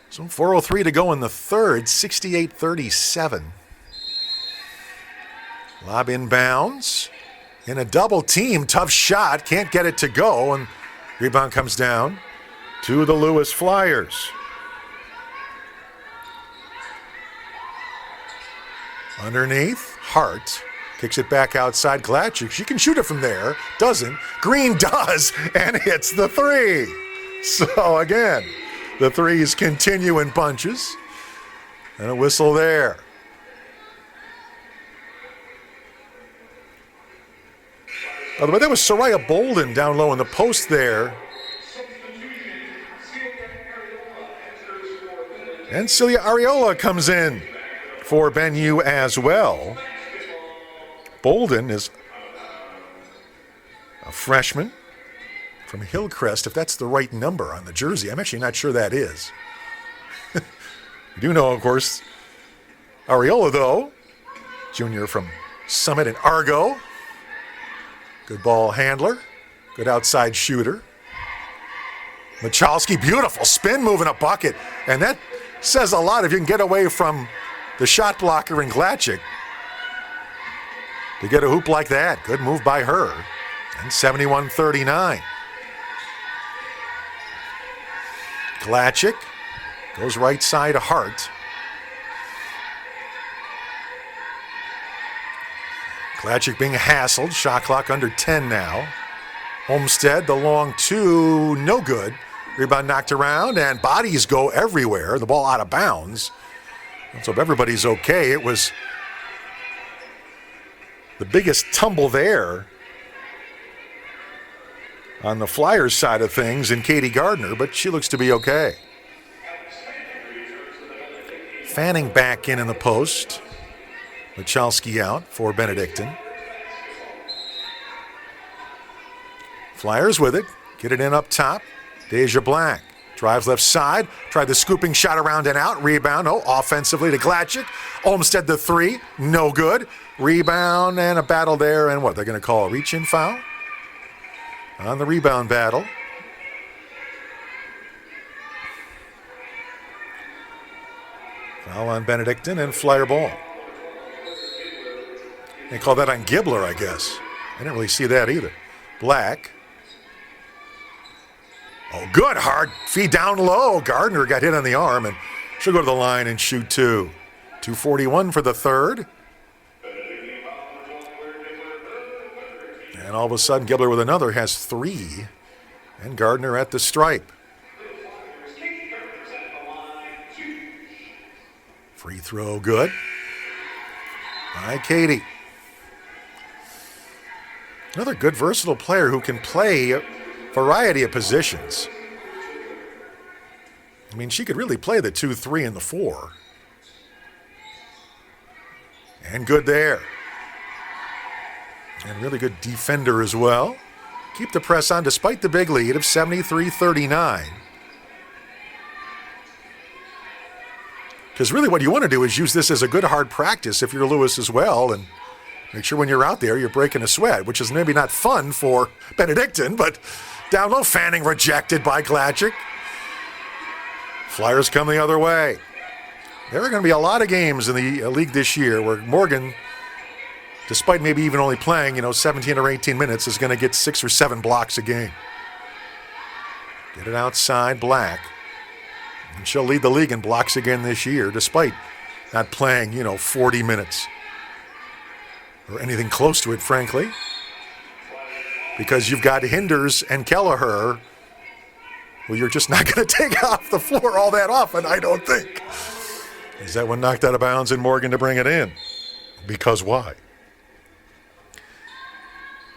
So 4:03 to go in the third, 68-37. Lob inbounds. In a double team, tough shot, can't get it to go, and rebound comes down to the Lewis Flyers. Underneath, Hart kicks it back outside. Glatchuk, she can shoot it from there. Doesn't. Green does, and hits the three. So again, the threes continue in bunches. And a whistle there. By the way, that was Soraya Bolden down low in the post there. And Celia Ariola comes in for BenU as well. Bolden is a freshman from Hillcrest, if that's the right number on the jersey. I'm actually not sure that is. You do know, of course, Ariola, though, junior from Summit and Argo. Good ball handler, good outside shooter. Michalski, beautiful spin move in a bucket. And that says a lot if you can get away from the shot blocker in Glatchuk to get a hoop like that. Good move by her. And 71-39. Glatchuk goes right side to Hart. Glatchuk being hassled. Shot clock under 10 now. Homestead, the long two, no good. Rebound knocked around, and bodies go everywhere. The ball out of bounds. So if everybody's okay, it was the biggest tumble there on the Flyers side of things in Katie Gardner, but she looks to be okay. Fanning back in the post. Michalski out for Benedictine. Flyers with it. Get it in up top. Deja Black drives left side. Tried the scooping shot around and out. Rebound. Oh, offensively to Glatchuk. Olmstead the three. No good. Rebound and a battle there. And what, they're going to call a reach-in foul? On the rebound battle. Foul on Benedictine and Flyer ball. They call that on Gibbler, I guess. I didn't really see that either. Black. Oh, good. Hard feed down low. Gardner got hit on the arm, and she'll go to the line and shoot two. 2:41 for the third. And all of a sudden, Gibbler with another has three. And Gardner at the stripe. Free throw good. By Katie. Another good, versatile player who can play a variety of positions. I mean, she could really play the 2, 3, and the 4. And good there. And really good defender as well. Keep the press on despite the big lead of 73-39. Because really what you want to do is use this as a good hard practice if you're Lewis as well, and make sure when you're out there you're breaking a sweat, which is maybe not fun for Benedictine, but down low, Fanning rejected by Glatchuk. Flyers come the other way. There are going to be a lot of games in the league this year where Morgan, despite maybe even only playing, 17 or 18 minutes, is going to get 6 or 7 blocks a game. Get it outside, Black. And she'll lead the league in blocks again this year, despite not playing, 40 minutes. or anything close to it, frankly, because you've got Hinders and Kelliher, who you're just not going to take off the floor all that often, I don't think. Is that one knocked out of bounds and Morgan to bring it in? Because why?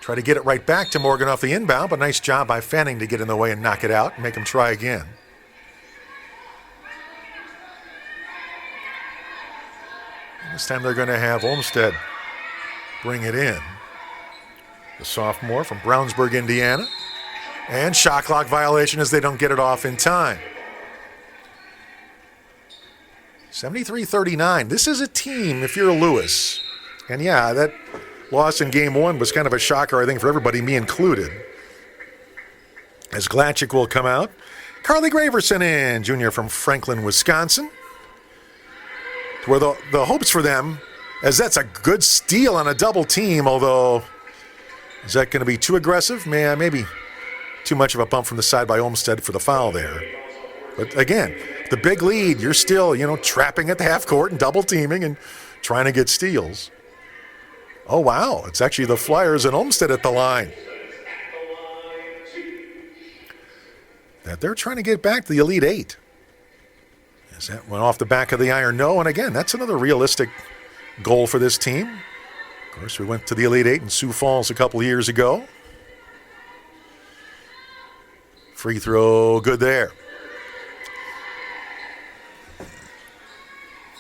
Try to get it right back to Morgan off the inbound, but nice job by Fanning to get in the way and knock it out and make him try again. And this time they're going to have Olmsted bring it in. The sophomore from Brownsburg, Indiana. And shot clock violation as they don't get it off in time. 73-39. This is a team, if you're Lewis. And yeah, that loss in game one was kind of a shocker, I think, for everybody, me included. As Glatchik will come out. Carly Graverson in, junior from Franklin, Wisconsin. Where the hopes for them, as that's a good steal on a double team, although is that going to be too aggressive? Maybe too much of a bump from the side by Olmsted for the foul there. But again, the big lead, you're still, trapping at the half court and double teaming and trying to get steals. Oh, wow. It's actually the Flyers and Olmsted at the line. That they're trying to get back to the Elite Eight. As that went off the back of the iron? No. And again, that's another realistic goal for this team. Of course, we went to the Elite Eight in Sioux Falls a couple years ago. Free throw, good there.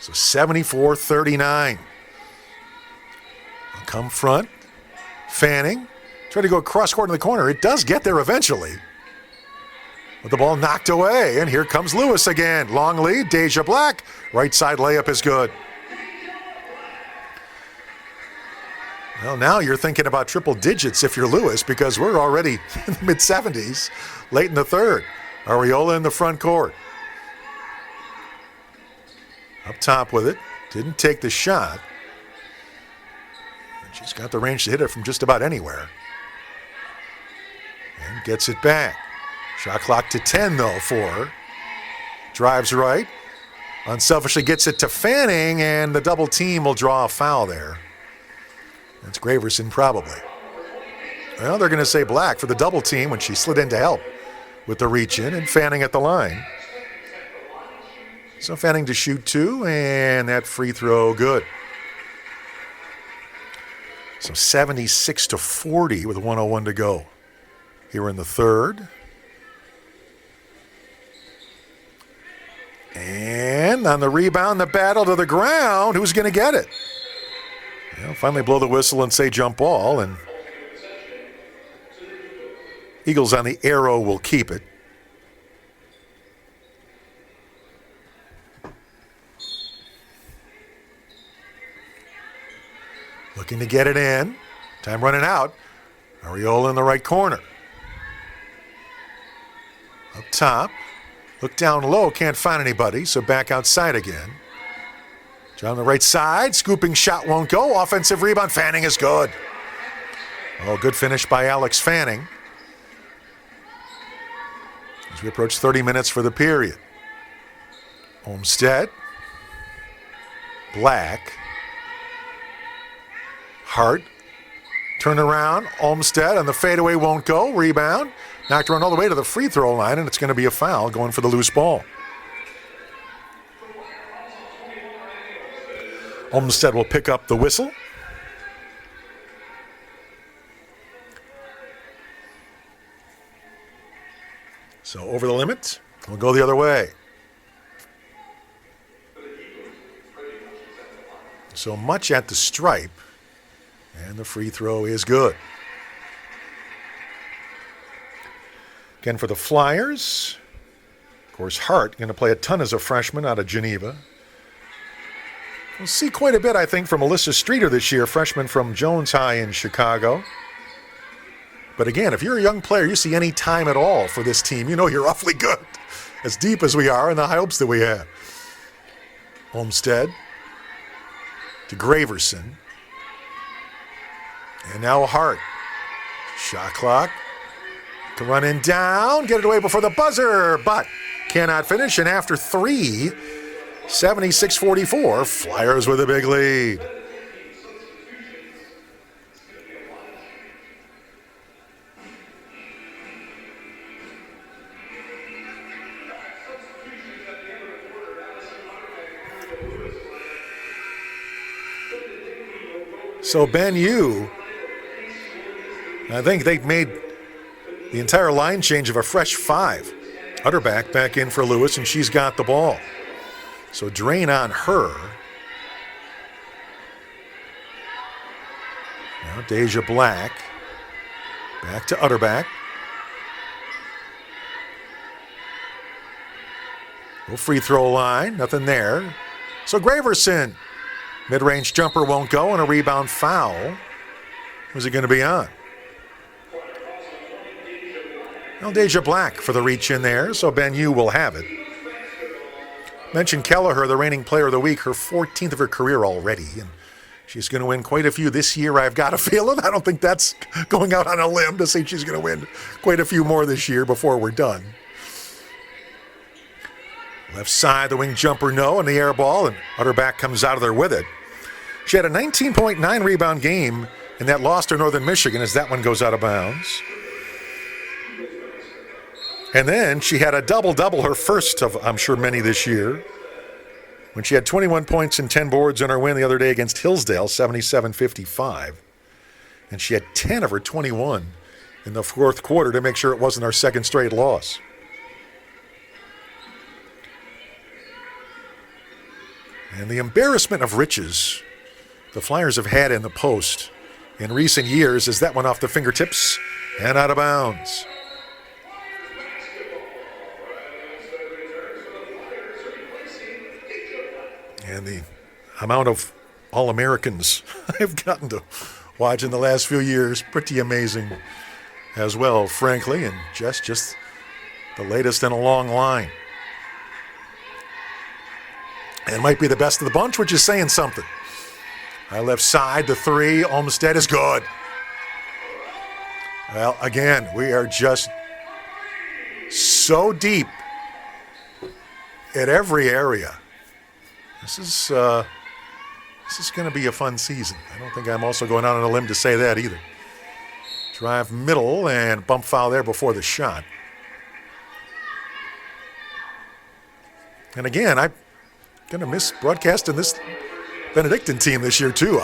So 74-39. Come front. Fanning. Try to go cross court in the corner. It does get there eventually. With the ball knocked away. And here comes Lewis again. Long lead. Deja Black. Right side layup is good. Well, now you're thinking about triple digits if you're Lewis, because we're already in the mid-70s, late in the third. Ariola in the front court. Up top with it. Didn't take the shot. And she's got the range to hit it from just about anywhere. And gets it back. Shot clock to 10, though, for her. Drives right. Unselfishly gets it to Fanning, and the double team will draw a foul there. That's Graverson, probably. Well, they're going to say Black for the double team when she slid in to help with the reach in, and Fanning at the line. So Fanning to shoot two, and that free throw good. So 76-40 with 1:01 to go here in the third. And on the rebound, the battle to the ground. Who's going to get it? Well, finally blow the whistle and say jump ball, and Eagles on the arrow will keep it. Looking to get it in. Time running out. Ariola in the right corner. Up top. Look down low, can't find anybody, so back outside again. John on the right side, scooping shot won't go. Offensive rebound, Fanning is good. Oh, good finish by Alex Fanning. As we approach 30 minutes for the period. Olmsted. Black. Hart. Turn around. Olmsted on the fadeaway won't go. Rebound. Knocked around all the way to the free throw line, and it's going to be a foul going for the loose ball. Olmsted will pick up the whistle. So over the limit, we'll go the other way. So much at the stripe, and the free throw is good. Again for the Flyers, of course, Hart going to play a ton as a freshman out of Geneva. We'll see quite a bit, I think, from Alyssa Streeter this year, freshman from Jones High in Chicago. But again, if you're a young player, you see any time at all for this team, you know you're awfully good, as deep as we are and the high hopes that we have. Olmsted to Graverson. And now Hart. Shot clock. To run in down, get it away before the buzzer, but cannot finish. And after three, 76-44, Flyers with a big lead. So BenU, I think they made the entire line change of a fresh 5. Utterback back in for Lewis, and she's got the ball. So drain on her. Now Deja Black. Back to Utterback. No free throw line, nothing there. So Graverson, mid-range jumper won't go, and a rebound foul. Who's it going to be on? Well, Deja Black for the reach in there, so BenU will have it. Mentioned Kelliher, the reigning player of the week, her 14th of her career already, and she's going to win quite a few this year, I've got a feeling. I don't think that's going out on a limb to say she's going to win quite a few more this year before we're done. Left side, the wing jumper, no, and the air ball, and Utterback comes out of there with it. She had a 19.9 rebound game in that loss to Northern Michigan as that one goes out of bounds. And then she had a double-double, her first of, I'm sure, many this year, when she had 21 points and 10 boards in her win the other day against Hillsdale, 77-55. And she had 10 of her 21 in the fourth quarter to make sure it wasn't our second straight loss. And the embarrassment of riches the Flyers have had in the post in recent years is that one off the fingertips and out of bounds. And the amount of All-Americans I've gotten to watch in the last few years, pretty amazing as well, frankly, and just the latest in a long line. And might be the best of the bunch, which is saying something. High left side, the 3, Olmsted is good. Well, again, we are just so deep at every area. This is going to be a fun season. I don't think I'm also going out on a limb to say that either. Drive middle and bump foul there before the shot. And again, I'm going to miss broadcasting this Benedictine team this year too.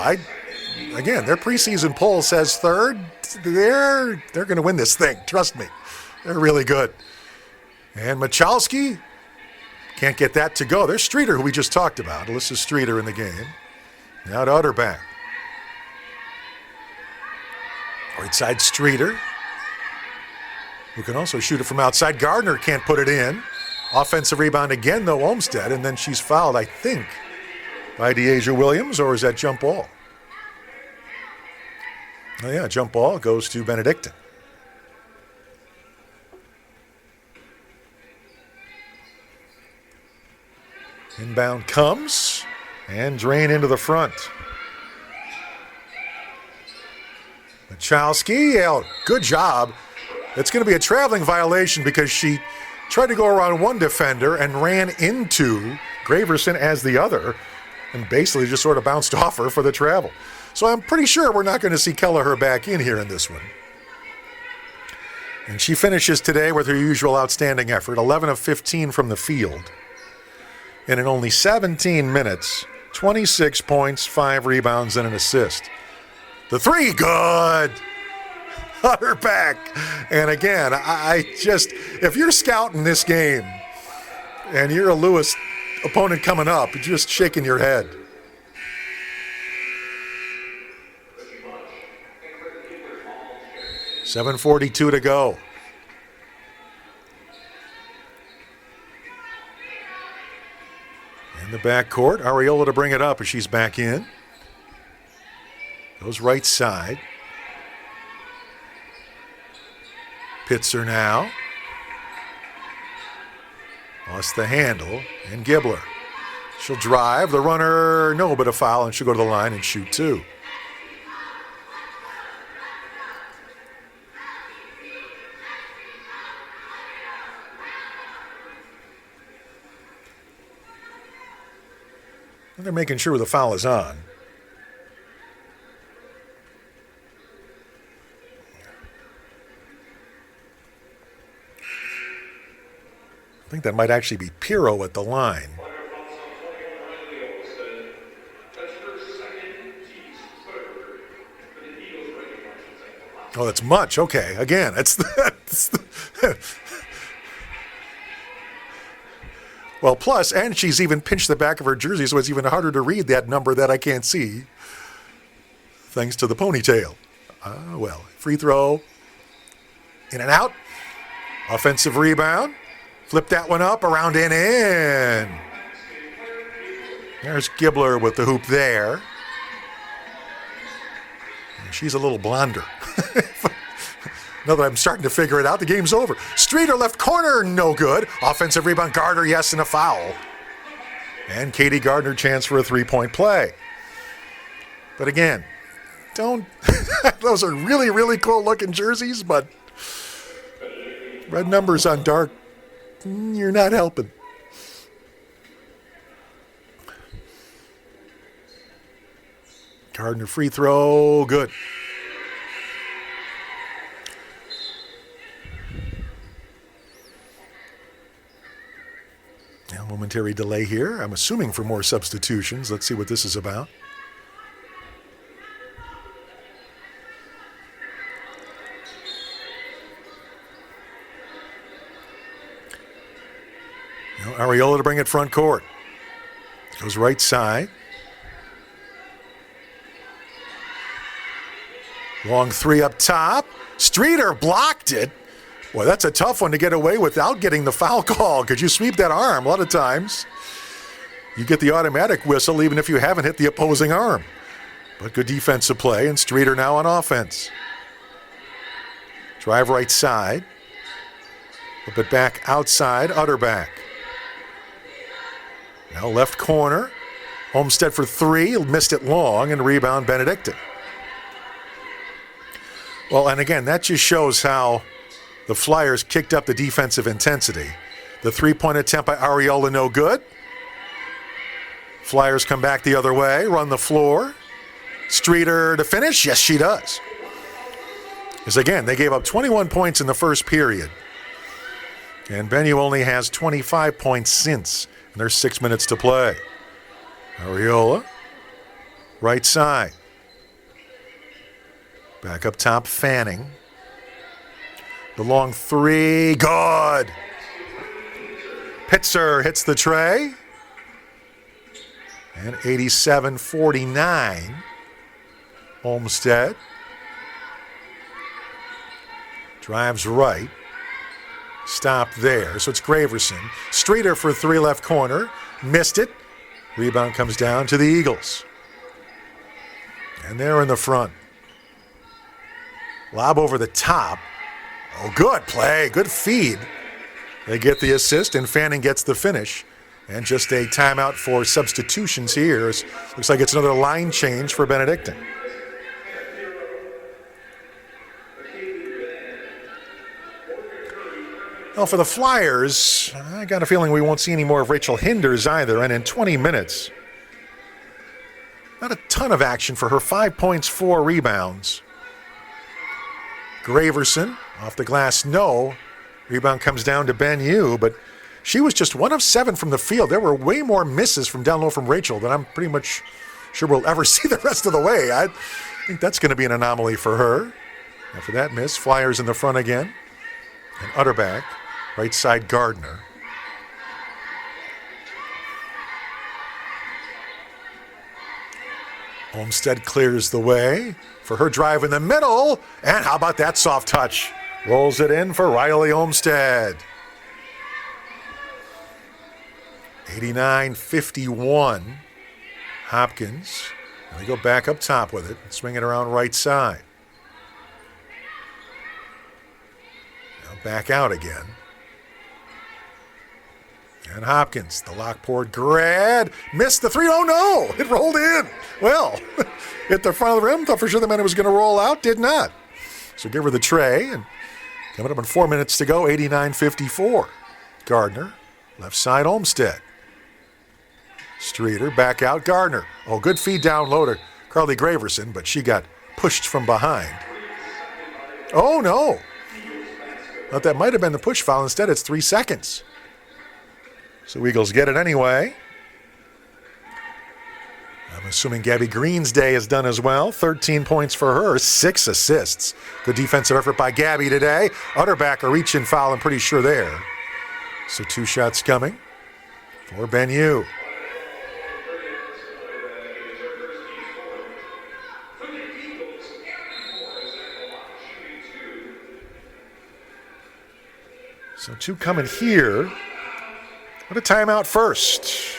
Again, their preseason poll says third. They're going to win this thing. Trust me. They're really good. And Michalski can't get that to go. There's Streeter, who we just talked about. Alyssa Streeter in the game. Now to Utterback. Right side Streeter, who can also shoot it from outside. Gardner can't put it in. Offensive rebound again, though, Olmsted, and then she's fouled, I think, by Deasia Williams, or is that jump ball? Oh, yeah, jump ball goes to Benedictine. Inbound comes, and drain into the front. Michalski, good job. It's going to be a traveling violation because she tried to go around one defender and ran into Graverson as the other and basically just sort of bounced off her for the travel. So I'm pretty sure we're not going to see Kelliher back in here in this one. And she finishes today with her usual outstanding effort, 11 of 15 from the field. And in only 17 minutes, 26 points, 5 rebounds, and an assist. The 3, good! Utterback. And again, I just, if you're scouting this game and you're a Lewis opponent coming up, you're just shaking your head. .742 to go. In the backcourt, Ariola to bring it up as she's back in. Goes right side. Pitzer now. Lost the handle. And Gibbler. She'll drive. The runner, no, but a foul, and she'll go to the line and shoot 2. And they're making sure the foul is on. I think that might actually be Pirro at the line. Oh, that's much. Okay, again, well, plus, and she's even pinched the back of her jersey, so it's even harder to read that number that I can't see, thanks to the ponytail. Well, free throw, in and out, offensive rebound, flip that one up, around and in. There's Gibbler with the hoop there. She's a little blonder. Now that I'm starting to figure it out, the game's over. Streeter left corner, no good. Offensive rebound, Gardner, yes, and a foul. And Katie Gardner chance for a three-point play. But again, those are really, really cool-looking jerseys, but red numbers on dark, you're not helping. Gardner free throw, good. Now, momentary delay here. I'm assuming for more substitutions. Let's see what this is about. Now, Ariola to bring it front court. Goes right side. Long three up top. Streeter blocked it. Boy, that's a tough one to get away without getting the foul call, because you sweep that arm a lot of times. You get the automatic whistle even if you haven't hit the opposing arm. But good defensive play, and Streeter now on offense. Drive right side. Flip it back outside, Utterback. Now left corner. Olmstead for three, missed it long, and rebound Benedictine. Well, and again, that just shows how the Flyers kicked up the defensive intensity. The three-point attempt by Ariola, no good. Flyers come back the other way, run the floor. Streeter to finish? Yes, she does. Because again, they gave up 21 points in the first period. And BenU only has 25 points since. And there's 6 minutes to play. Ariola, right side. Back up top, Fanning. The long three, good. Pitzer hits the tray. And 87-49. Olmstead. Drives right. Stop there. So it's Graverson. Streeter for three left corner. Missed it. Rebound comes down to the Eagles. And they're in the front. Lob over the top. Oh, good play. Good feed. They get the assist, and Fanning gets the finish. And just a timeout for substitutions here. Looks like it's another line change for Benedictine. Well, for the Flyers, I got a feeling we won't see any more of Rachel Hinders either. And in 20 minutes, not a ton of action for her. 5 points, 4 rebounds. Graverson, off the glass, no. Rebound comes down to BenU, but she was just 1 of 7 from the field. There were way more misses from down low from Rachel than I'm pretty much sure we'll ever see the rest of the way. I think that's going to be an anomaly for her. After that miss, Flyers in the front again. And Utterback, right side Gardner. Olmstead clears the way for her drive in the middle. And how about that soft touch? Rolls it in for Riley Olmstead. 89-51. Hopkins. And they go back up top with it and swing it around right side. Now back out again. And Hopkins, the Lockport grad, missed the three. Oh no, it rolled in. Well, hit the front of the rim. Thought for sure the man it was going to roll out. Did not. So give her the tray. And coming up in 4 minutes to go, 89-54. Gardner, left side Olmstead. Streeter, back out Gardner. Oh, good feed down low to Carly Graverson, but she got pushed from behind. Oh no. Thought that might have been the push foul. Instead, it's 3 seconds. So Eagles get it anyway. I'm assuming Gabby Green's day is done as well. 13 points for her, 6 assists. Good defensive effort by Gabby today. Utterback a reach-in foul, I'm pretty sure there. So 2 shots coming for BenU. So 2 coming here. What a timeout first.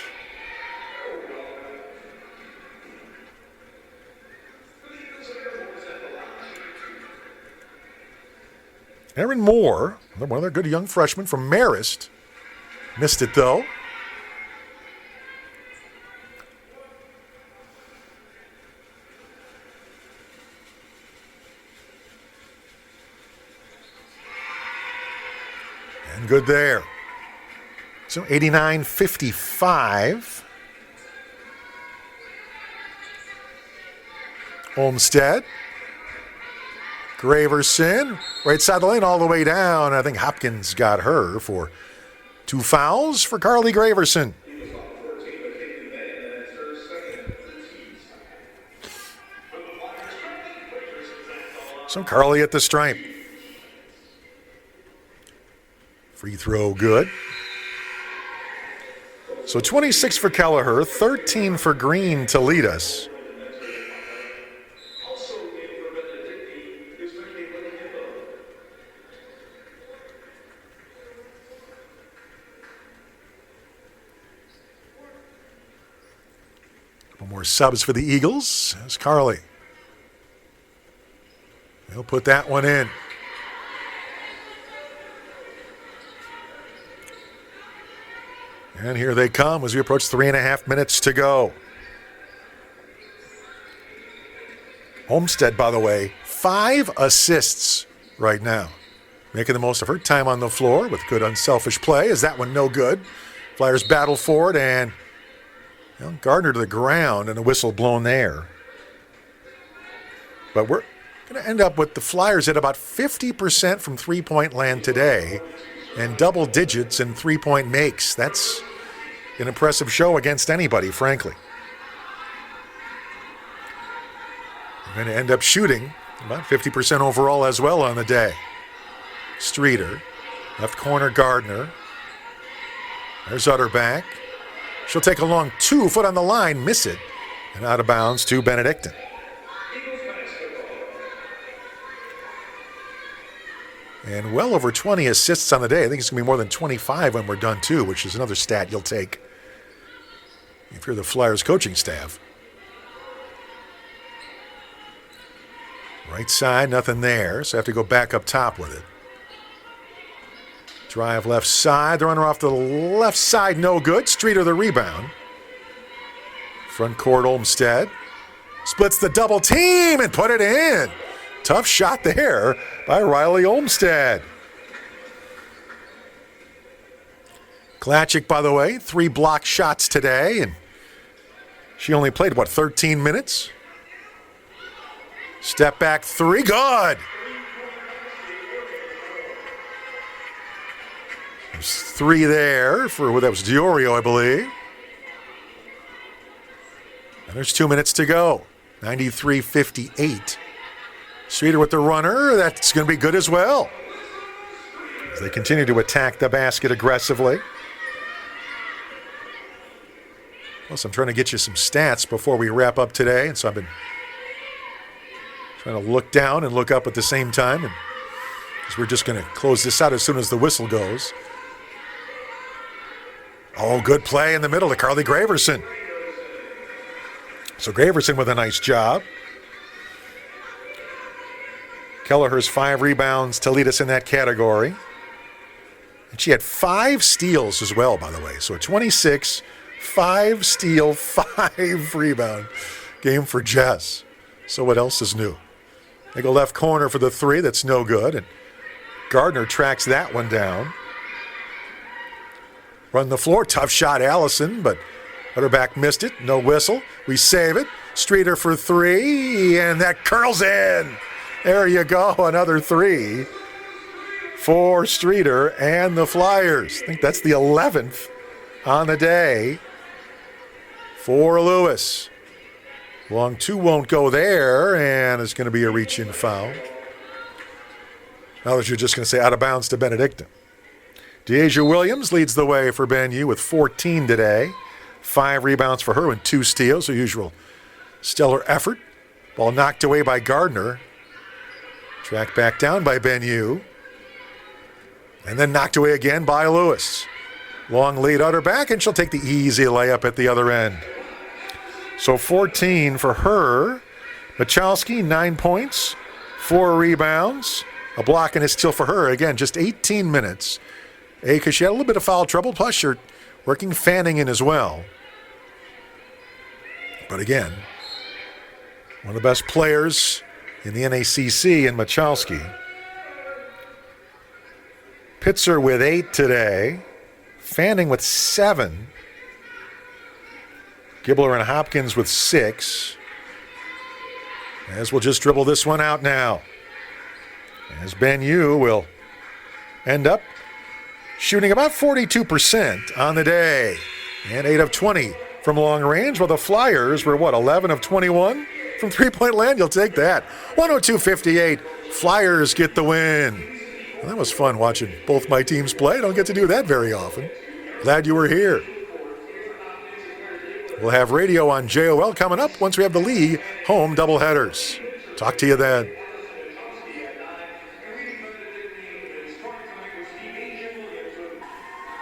Aaron Moore, one of their good young freshmen from Marist. Missed it, though. And good there. So 89-55. Olmstead. Graverson, right side of the lane all the way down. I think Hopkins got her for 2 fouls for Carly Graverson. So Carly at the stripe. Free throw good. So 26 for Kelliher, 13 for Green to lead us. More subs for the Eagles. There's Carly. He'll put that one in. And here they come as we approach 3.5 minutes to go. Olmstead, by the way, 5 assists right now. Making the most of her time on the floor with good unselfish play. Is that one no good? Flyers battle for it and Gardner to the ground and a whistle blown there. But we're going to end up with the Flyers at about 50% from three-point land today and double digits in three-point makes. That's an impressive show against anybody, frankly. We're going to end up shooting about 50% overall as well on the day. Streeter, left corner Gardner. There's Utterback. She'll take a long 2 foot on the line, miss it, and out of bounds to Benedictine. And well over 20 assists on the day. I think it's going to be more than 25 when we're done, too, which is another stat you'll take if you're the Flyers coaching staff. Right side, nothing there, so I have to go back up top with it. Drive left side. The runner off to the left side, no good. Streeter the rebound. Front court, Olmstead. Splits the double team and put it in. Tough shot there by Riley Olmstead. Klaczyk, by the way, 3 block shots today, and she only played, 13 minutes? Step back 3, good. There's 3 there for, that was Diorio, I believe. And there's 2 minutes to go. 93-58. Streeter with the runner. That's going to be good as well. As they continue to attack the basket aggressively. Plus, I'm trying to get you some stats before we wrap up today. And so I've been trying to look down and look up at the same time. And because we're just going to close this out as soon as the whistle goes. Oh, good play in the middle to Carly Graverson. So Graverson with a nice job. Kelliher's 5 rebounds to lead us in that category. And she had 5 steals as well, by the way. So a 26, 5 steal, 5 rebound game for Jess. So what else is new? They go left corner for the 3. That's no good. And Gardner tracks that one down. Run the floor. Tough shot, Allison, but Utterback missed it. No whistle. We save it. Streeter for 3, and that curls in. There you go. Another 3 for Streeter and the Flyers. I think that's the 11th on the day for Lewis. Long two won't go there, and it's going to be a reach-in foul. Now that you're just going to say out of bounds to Benedictine. Deasia Williams leads the way for BenU with 14 today. 5 rebounds for her and 2 steals, her usual stellar effort. Ball knocked away by Gardner. Tracked back down by BenU. And then knocked away again by Lewis. Long lead out her back, and she'll take the easy layup at the other end. So 14 for her. Michalski, 9 points, 4 rebounds, a block and a steal for her. Again, just 18 minutes. Because she had a little bit of foul trouble, plus you're working Fanning in as well. But again, one of the best players in the NACC in Michalski. Pitzer with 8 today. Fanning with 7. Gibbler and Hopkins with 6. As we'll just dribble this one out now. As BenU will end up shooting about 42% on the day. And 8 of 20 from long range, while the Flyers were, 11 of 21 from three-point land? You'll take that. 102-58. Flyers get the win. Well, that was fun watching both my teams play. Don't get to do that very often. Glad you were here. We'll have radio on JOL coming up once we have the league home doubleheaders. Talk to you then.